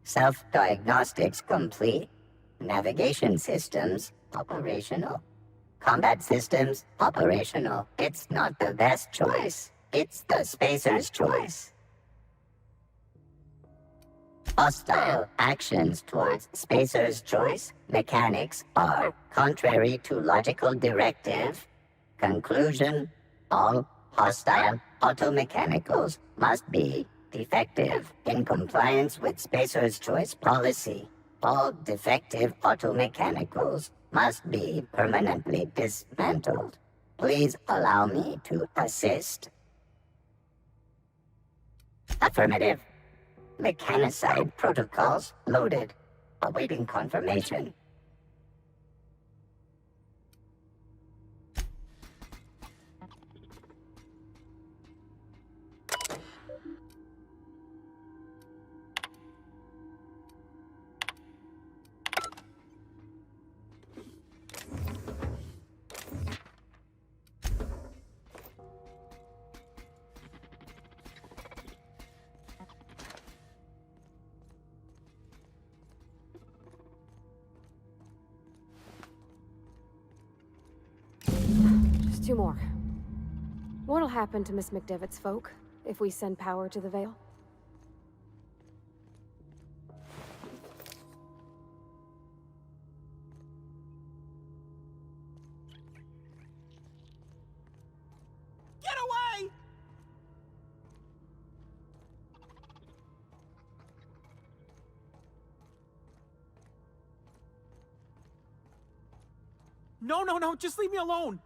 S: Self-diagnostics complete. Navigation systems operational. Combat systems operational. It's not the best choice. It's the spacer's choice. Hostile actions towards spacer's choice mechanics are contrary to logical directive. Conclusion: all hostile automechanicals must be defective in compliance with spacer's choice policy. All defective automechanicals must be permanently dismantled. Please allow me to assist. Affirmative. Mechanicide protocols loaded. Awaiting confirmation.
P: Just two more. What'll happen to Miss McDevitt's folk if we send power to the Vale?
K: Get away! No, no, no, just leave me alone!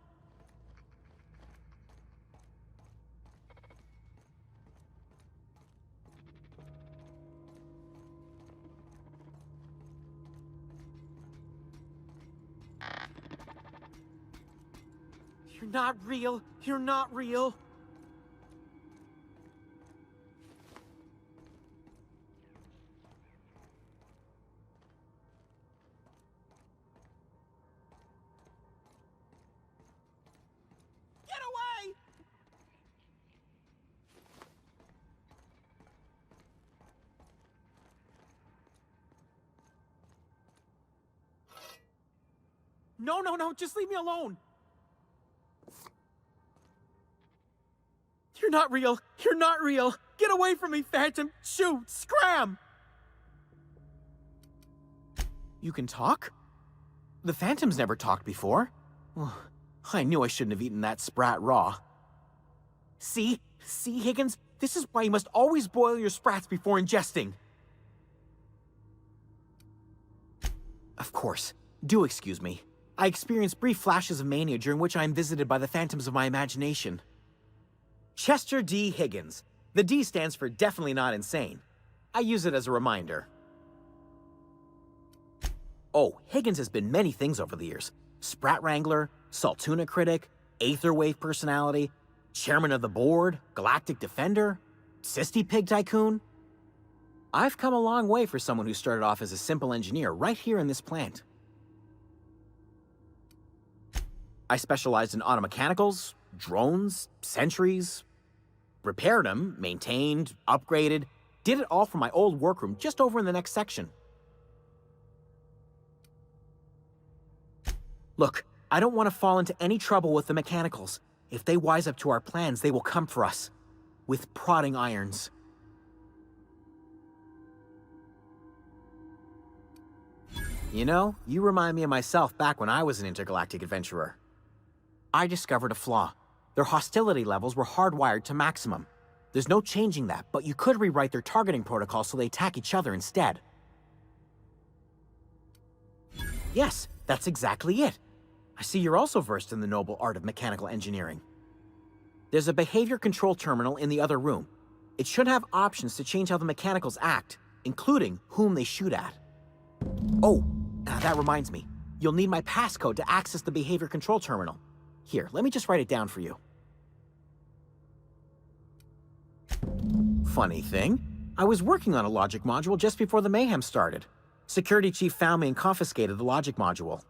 K: You're not real. You're not real. Get away! No, no, no, just leave me alone. You're not real. You're not real. Get away from me, Phantom. Shoot! Scram! You can talk? The Phantom's never talked before. I knew I shouldn't have eaten that sprat raw. See? See, Higgins? This is why you must always boil your sprats before ingesting. Of course. Do excuse me. I experience brief flashes of mania during which I am visited by the phantoms of my imagination. Chester D. Higgins. The D stands for definitely not insane. I use it as a reminder. Oh, Higgins has been many things over the years. Sprat Wrangler, Saltuna Critic, Aetherwave Personality, Chairman of the Board, Galactic Defender. Sisty Pig Tycoon? I've come a long way for someone who started off as a simple engineer right here in this plant. I specialized in automechanicals, drones, sentries, repaired them, maintained, upgraded, did it all from my old workroom just over in the next section. Look, I don't want to fall into any trouble with the mechanicals. If they wise up to our plans, they will come for us. With prodding irons. You know, you remind me of myself back when I was an intergalactic adventurer. I discovered a flaw. Their hostility levels were hardwired to maximum. There's no changing that, but you could rewrite their targeting protocol so they attack each other instead. Yes, that's exactly it. I see you're also versed in the noble art of mechanical engineering. There's a behavior control terminal in the other room. It should have options to change how the mechanicals act, including whom they shoot at. Oh, that reminds me. You'll need my passcode to access the behavior control terminal. Here, let me just write it down for you. Funny thing, I was working on a logic module just before the mayhem started. Security chief found me and confiscated the logic module.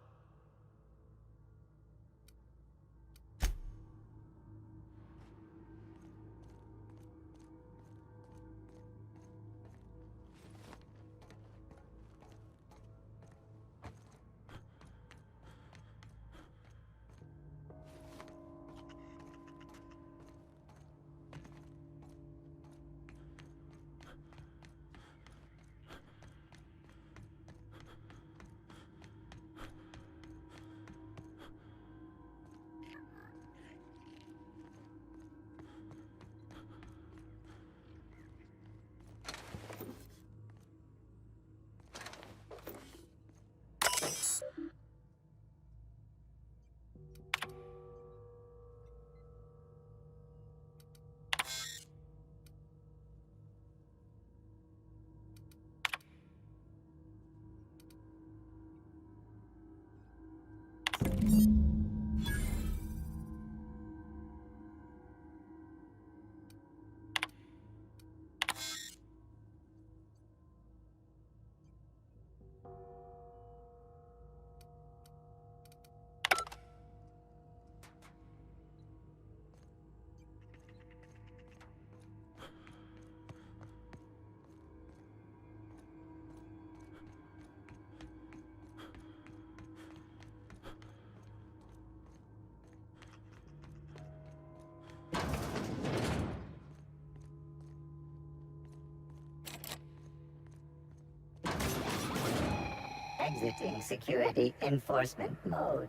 S: Exiting security enforcement mode.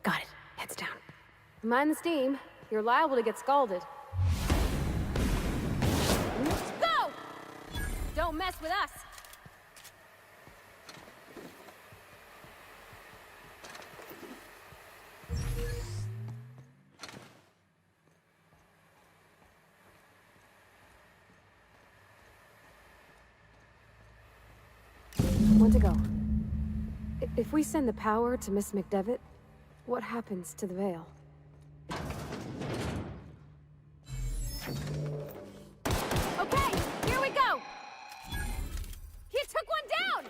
P: Got it. Heads down. Mind the steam. You're liable to get scalded. Let's go! Don't mess with us! One to go. If we send the power to Miss McDevitt, what happens to the Veil? Okay, here we go! He took one down!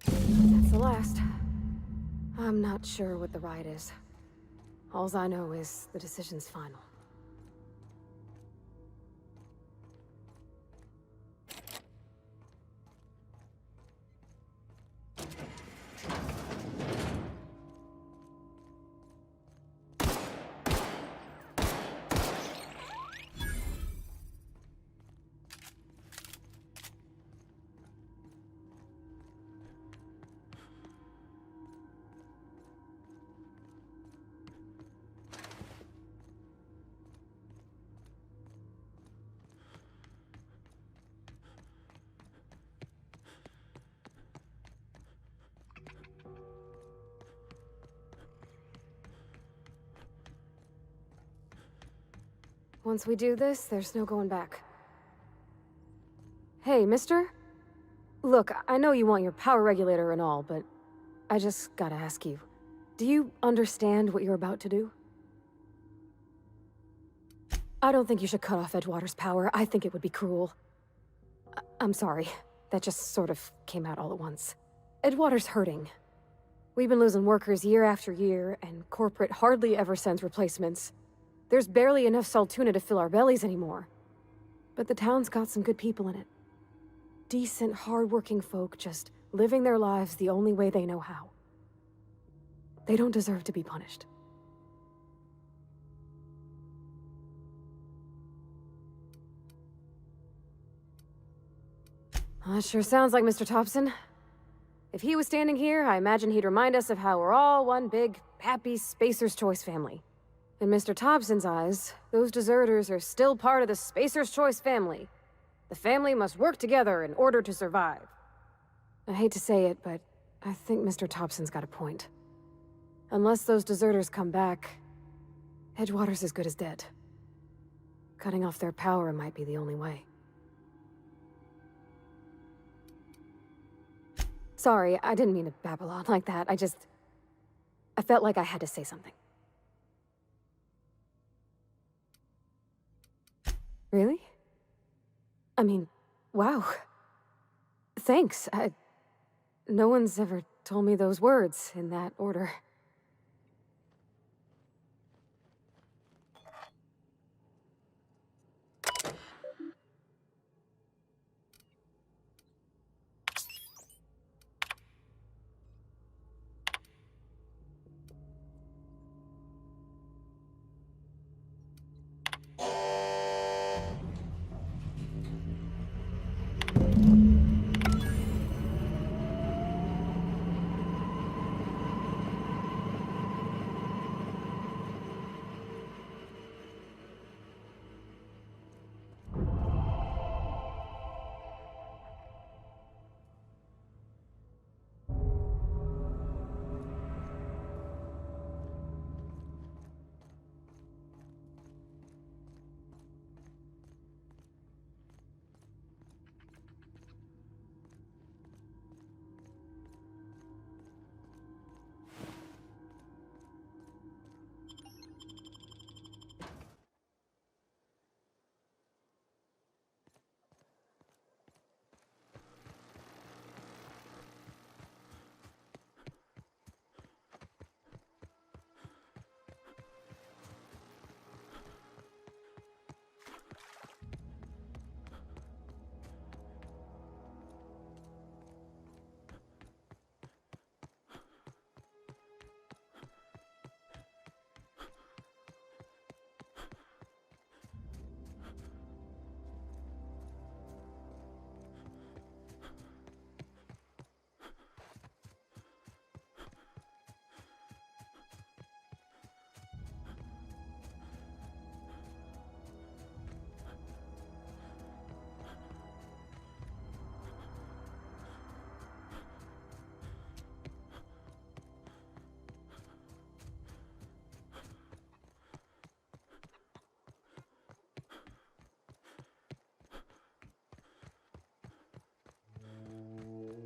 P: That's the last. I'm not sure what the right is. Alls I know is the decision's final. Once we do this, there's no going back. Hey, mister? Look, I know you want your power regulator and all, but I just gotta ask you, do you understand what you're about to do? I don't think you should cut off Edgewater's power. I think it would be cruel. I'm sorry. That just sort of came out all at once. Edgewater's hurting. We've been losing workers year after year, and corporate hardly ever sends replacements. There's barely enough Saltuna to fill our bellies anymore. But the town's got some good people in it. Decent, hard-working folk just living their lives the only way they know how. They don't deserve to be punished. Well, that sure sounds like Mr. Thompson. If he was standing here, I imagine he'd remind us of how we're all one big, happy Spacer's Choice family. In Mr. Thompson's eyes, those deserters are still part of the Spacer's Choice family. The family must work together in order to survive. I hate to say it, but I think Mr. Thompson's got a point. Unless those deserters come back, Edgewater's as good as dead. Cutting off their power might be the only way. Sorry, I didn't mean to babble on like that. I felt like I had to say something. Really? I mean, wow. Thanks. No one's ever told me those words in that order.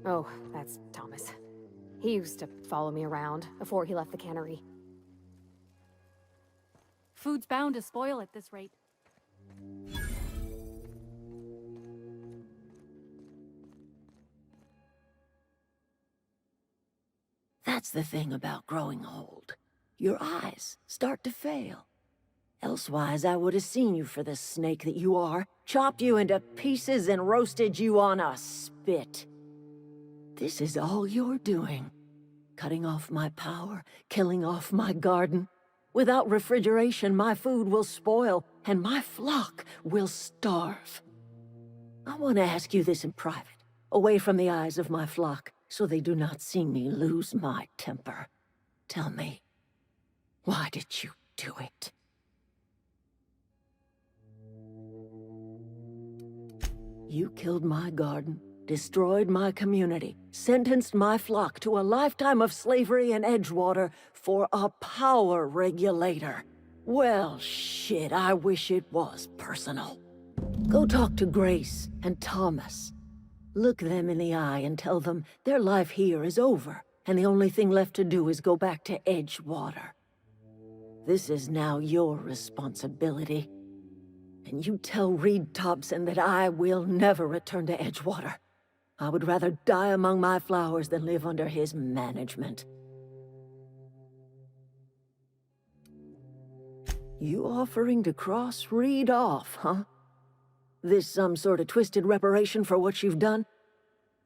P: Oh, that's Thomas. He used to follow me around before he left the cannery.
T: Food's bound to spoil at this rate.
R: That's the thing about growing old. Your eyes start to fail. Elsewise, I would have seen you for the snake that you are, chopped you into pieces and roasted you on a spit. This is all you're doing. Cutting off my power, killing off my garden. Without refrigeration, my food will spoil, and my flock will starve. I want to ask you this in private, away from the eyes of my flock, so they do not see me lose my temper. Tell me, why did you do it? You killed my garden, destroyed my community, sentenced my flock to a lifetime of slavery in Edgewater for a power regulator.
G: Well, shit, I wish it was personal. Go talk to Grace and Thomas. Look them in the eye and tell them their life here is over, and the only thing left to do is go back to Edgewater. This is now your responsibility. And you tell Reed Thompson that I will never return to Edgewater. I would rather die among my flowers than live under his management. You offering to cross Reed off, huh? This some sort of twisted reparation for what you've done?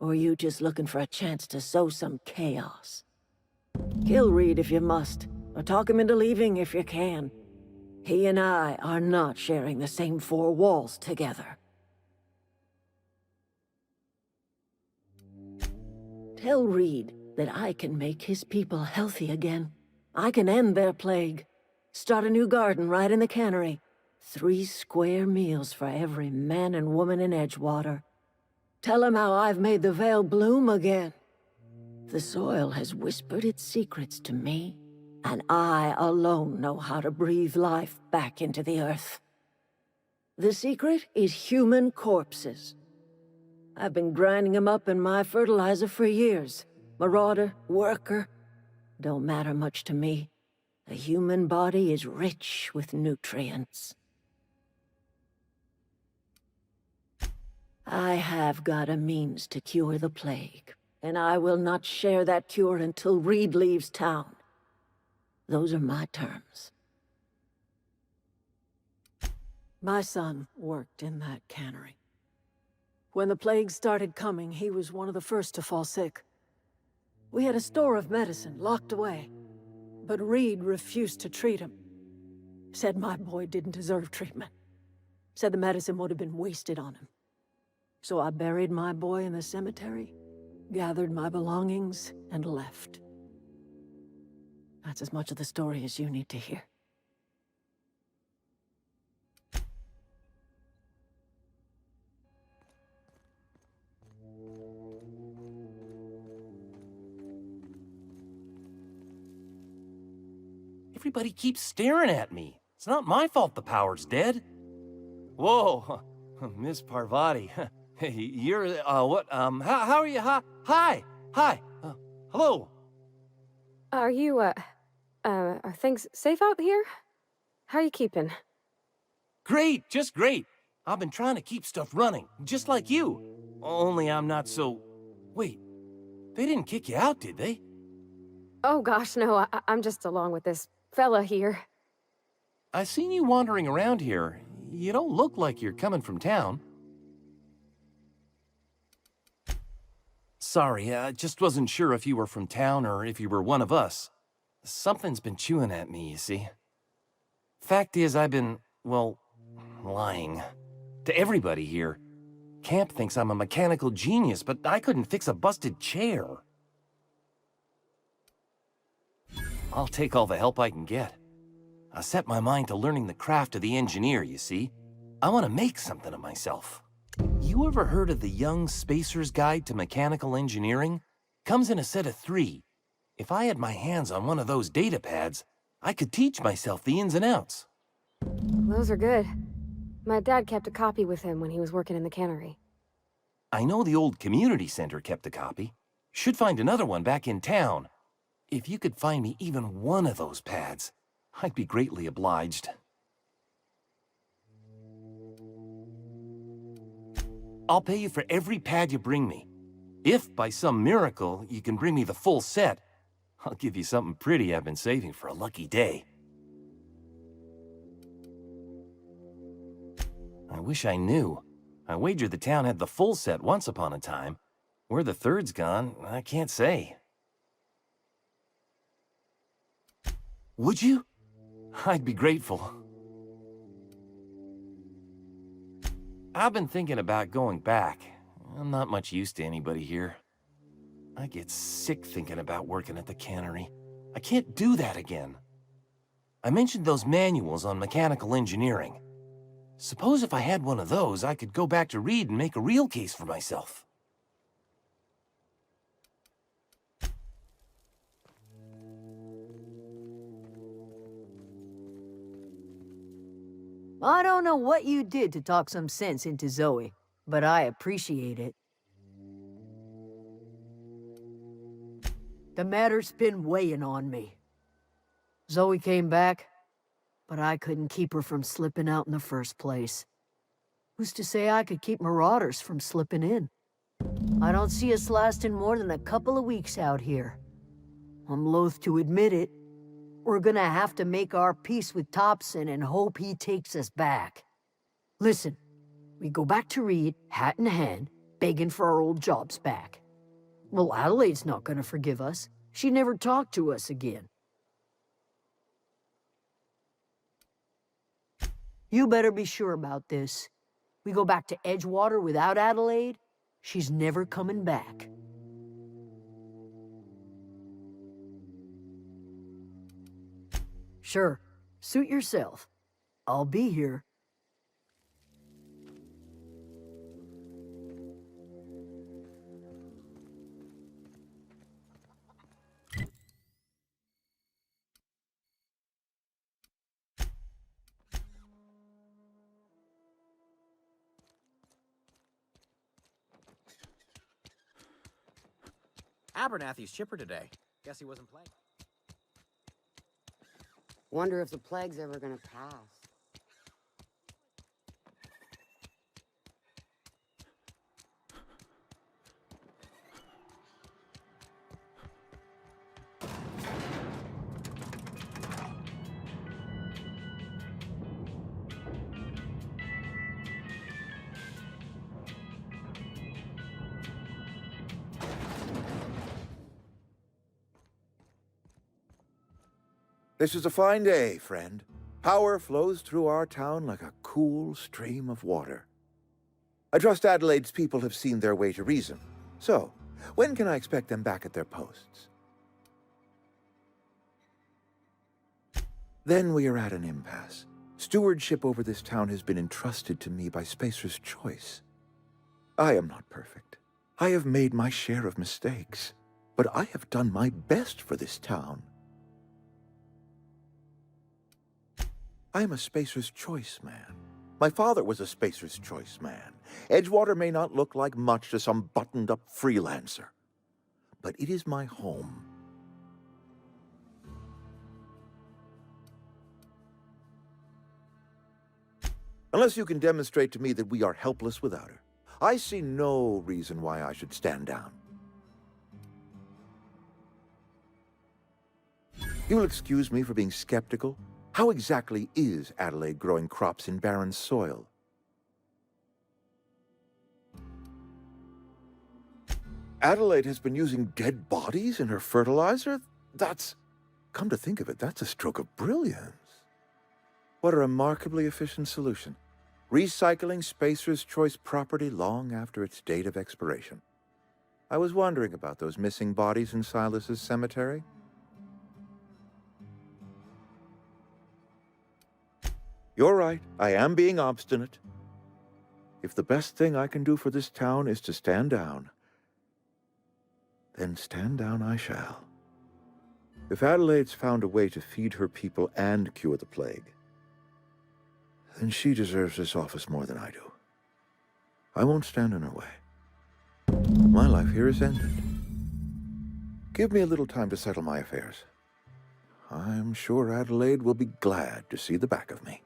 G: Or you just looking for a chance to sow some chaos? Kill Reed if you must, or talk him into leaving if you can. He and I are not sharing the same four walls together. Tell Reed that I can make his people healthy again. I can end their plague. Start a new garden right in the cannery. 3 square meals for every man and woman in Edgewater. Tell him how I've made the Vale bloom again. The soil has whispered its secrets to me, and I alone know how to breathe life back into the earth. The secret is human corpses. I've been grinding them up in my fertilizer for years. Marauder, worker, don't matter much to me. The human body is rich with nutrients. I have got a means to cure the plague, and I will not share that cure until Reed leaves town. Those are my terms. My son worked in that cannery. When the plague started coming, he was one of the first to fall sick. We had a store of medicine locked away, but Reed refused to treat him. Said my boy didn't deserve treatment. Said the medicine would have been wasted on him. So I buried my boy in the cemetery, gathered my belongings, and left. That's as much of the story as you need to hear.
J: Everybody keeps staring at me. It's not my fault the power's dead. Whoa, Miss Parvati. Hey, you're, what, how are you? Hi, hello.
P: Are things safe out here? How are you keeping?
J: Great, just great. I've been trying to keep stuff running, just like you. Only I'm not so... Wait, they didn't kick you out, did they?
P: Oh gosh, no, I'm just along with this fella here.
J: I seen you wandering around here. You don't look like you're coming from town. Sorry, I just wasn't sure if you were from town or if you were one of us. Something's been chewing at me, you see. Fact is, I've been, well, lying. To everybody here. Camp thinks I'm a mechanical genius, but I couldn't fix a busted chair. I'll take all the help I can get. I set my mind to learning the craft of the engineer, you see. I want to make something of myself. You ever heard of the Young Spacer's Guide to Mechanical Engineering? Comes in a set of 3. If I had my hands on one of those data pads, I could teach myself the ins and outs.
P: Those are good. My dad kept a copy with him when he was working in the cannery.
J: I know the old community center kept a copy. Should find another one back in town. If you could find me even one of those pads, I'd be greatly obliged. I'll pay you for every pad you bring me. If, by some miracle, you can bring me the full set, I'll give you something pretty I've been saving for a lucky day. I wish I knew. I wager the town had the full set once upon a time. Where the third's gone, I can't say. Would you? I'd be grateful. I've been thinking about going back. I'm not much use to anybody here. I get sick thinking about working at the cannery. I can't do that again. I mentioned those manuals on mechanical engineering. Suppose if I had one of those, I could go back to Reed and make a real case for myself.
R: I don't know what you did to talk some sense into Zoe, but I appreciate it. The matter's been weighing on me. Zoe came back, but I couldn't keep her from slipping out in the first place. Who's to say I could keep marauders from slipping in? I don't see us lasting more than a couple of weeks out here. I'm loath to admit it. We're gonna have to make our peace with Thompson and hope he takes us back. Listen, we go back to Reed, hat in hand, begging for our old jobs back. Well, Adelaide's not gonna forgive us. She never talked to us again. You better be sure about this. We go back to Edgewater without Adelaide, she's never coming back. Sure, suit yourself. I'll be here.
K: Abernathy's chipper today. Guess he wasn't playing.
L: Wonder if the plague's ever gonna pass.
O: This is a fine day, friend. Power flows through our town like a cool stream of water. I trust Adelaide's people have seen their way to reason. So, when can I expect them back at their posts? Then we are at an impasse. Stewardship over this town has been entrusted to me by Spacer's Choice. I am not perfect. I have made my share of mistakes, but I have done my best for this town. I am a Spacer's Choice man. My father was a Spacer's Choice man. Edgewater may not look like much to some buttoned-up freelancer, but it is my home. Unless you can demonstrate to me that we are helpless without her, I see no reason why I should stand down. You will excuse me for being skeptical. How exactly is Adelaide growing crops in barren soil? Adelaide has been using dead bodies in her fertilizer? That's... come to think of it, that's a stroke of brilliance. What a remarkably efficient solution. Recycling Spacer's Choice property long after its date of expiration. I was wondering about those missing bodies in Silas's cemetery. You're right, I am being obstinate. If the best thing I can do for this town is to stand down, then stand down I shall. If Adelaide's found a way to feed her people and cure the plague, then she deserves this office more than I do. I won't stand in her way. My life here is ended. Give me a little time to settle my affairs. I'm sure Adelaide will be glad to see the back of me.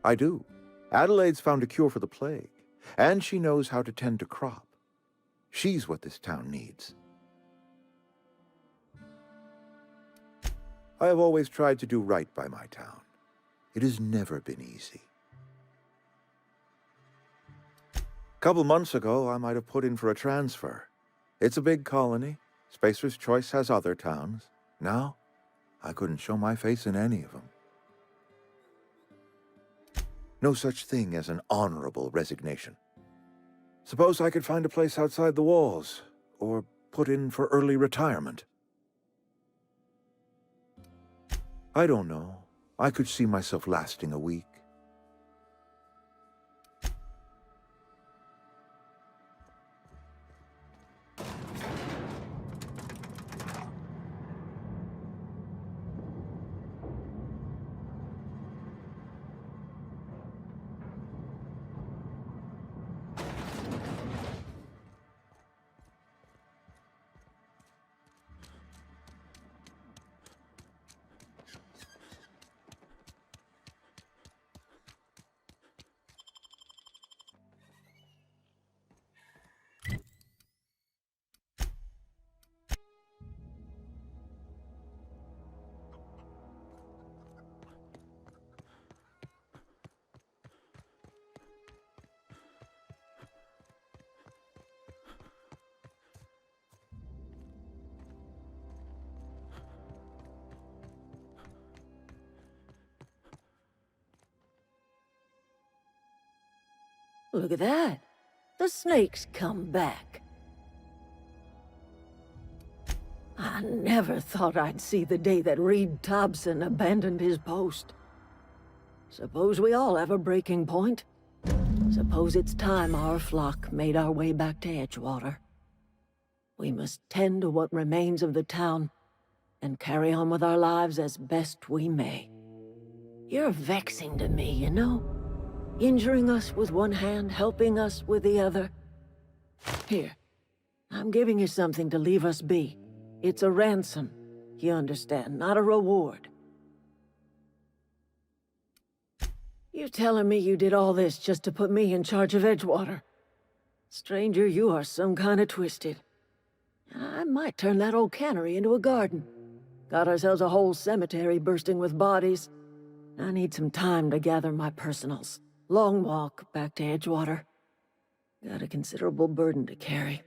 O: I do. Adelaide's found a cure for the plague, and she knows how to tend a crop. She's what this town needs. I have always tried to do right by my town. It has never been easy. A couple months ago, I might have put in for a transfer. It's a big colony. Spacer's Choice has other towns. Now, I couldn't show my face in any of them. No such thing as an honorable resignation. Suppose I could find a place outside the walls, or put in for early retirement. I don't know. I could see myself lasting a week.
G: Look at that. The snake's come back. I never thought I'd see the day that Reed Thompson abandoned his post. Suppose we all have a breaking point. Suppose it's time our flock made our way back to Edgewater. We must tend to what remains of the town and carry on with our lives as best we may. You're vexing to me, you know? Injuring us with one hand, helping us with the other. Here, I'm giving you something to leave us be. It's a ransom, you understand, not a reward. You telling me you did all this just to put me in charge of Edgewater? Stranger, you are some kind of twisted. I might turn that old cannery into a garden. Got ourselves a whole cemetery bursting with bodies. I need some time to gather my personals. Long walk back to Edgewater. Got a considerable burden to carry.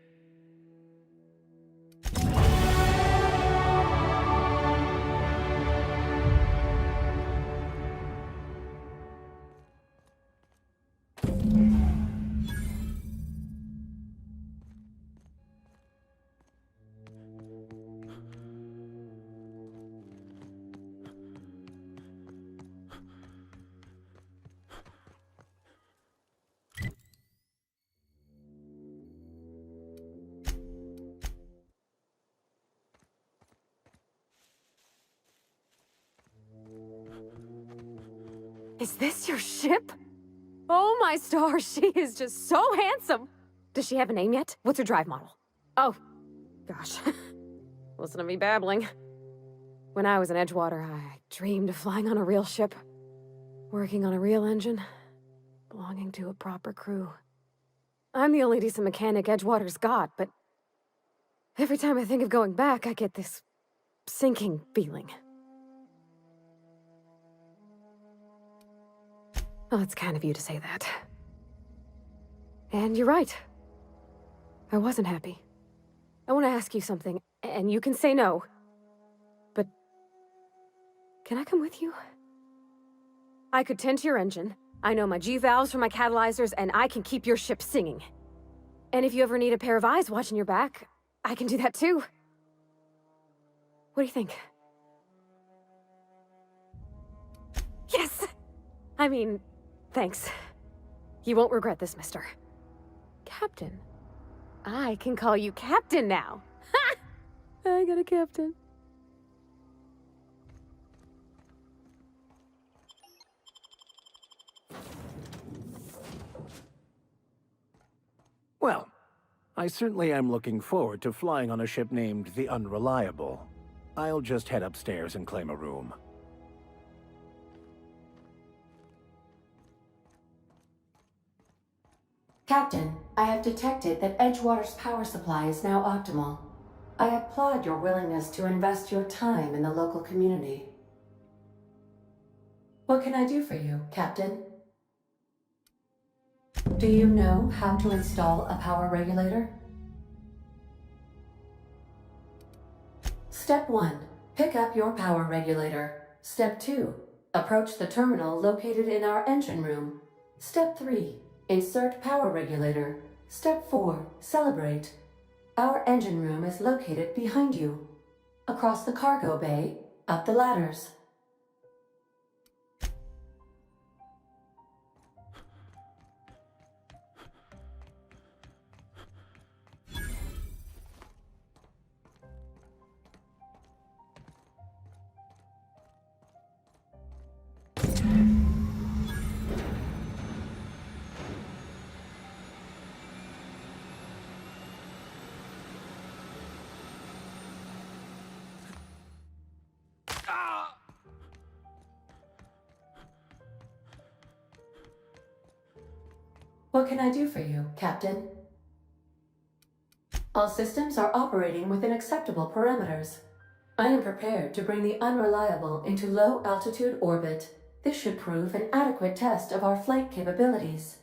P: Is this your ship? Oh my stars, she is just so handsome! Does she have a name yet? What's her drive model? Oh, gosh. Listen to me babbling. When I was in Edgewater, I dreamed of flying on a real ship. Working on a real engine. Belonging to a proper crew. I'm the only decent mechanic Edgewater's got, but every time I think of going back, I get this sinking feeling. Well, it's kind of you to say that. And you're right. I wasn't happy. I want to ask you something, and you can say no. But can I come with you? I could tend to your engine. I know my G-valves from my catalyzers, and I can keep your ship singing. And if you ever need a pair of eyes watching your back, I can do that too. What do you think? Yes! I mean, thanks. You won't regret this, mister. Captain. I can call you Captain now. Ha! I got a captain.
Q: Well, I certainly am looking forward to flying on a ship named the Unreliable. I'll just head upstairs and claim a room.
H: Captain, I have detected that Edgewater's power supply is now optimal. I applaud your willingness to invest your time in the local community. What can I do for you, Captain? Do you know how to install a power regulator? Step 1. Pick up your power regulator. Step 2. Approach the terminal located in our engine room. Step 3. Insert power regulator. Step 4. Celebrate. Our engine room is located behind you. Across the cargo bay, up the ladders. What can I do for you, Captain? All systems are operating within acceptable parameters. I am prepared to bring the Unreliable into low-altitude orbit. This should prove an adequate test of our flight capabilities.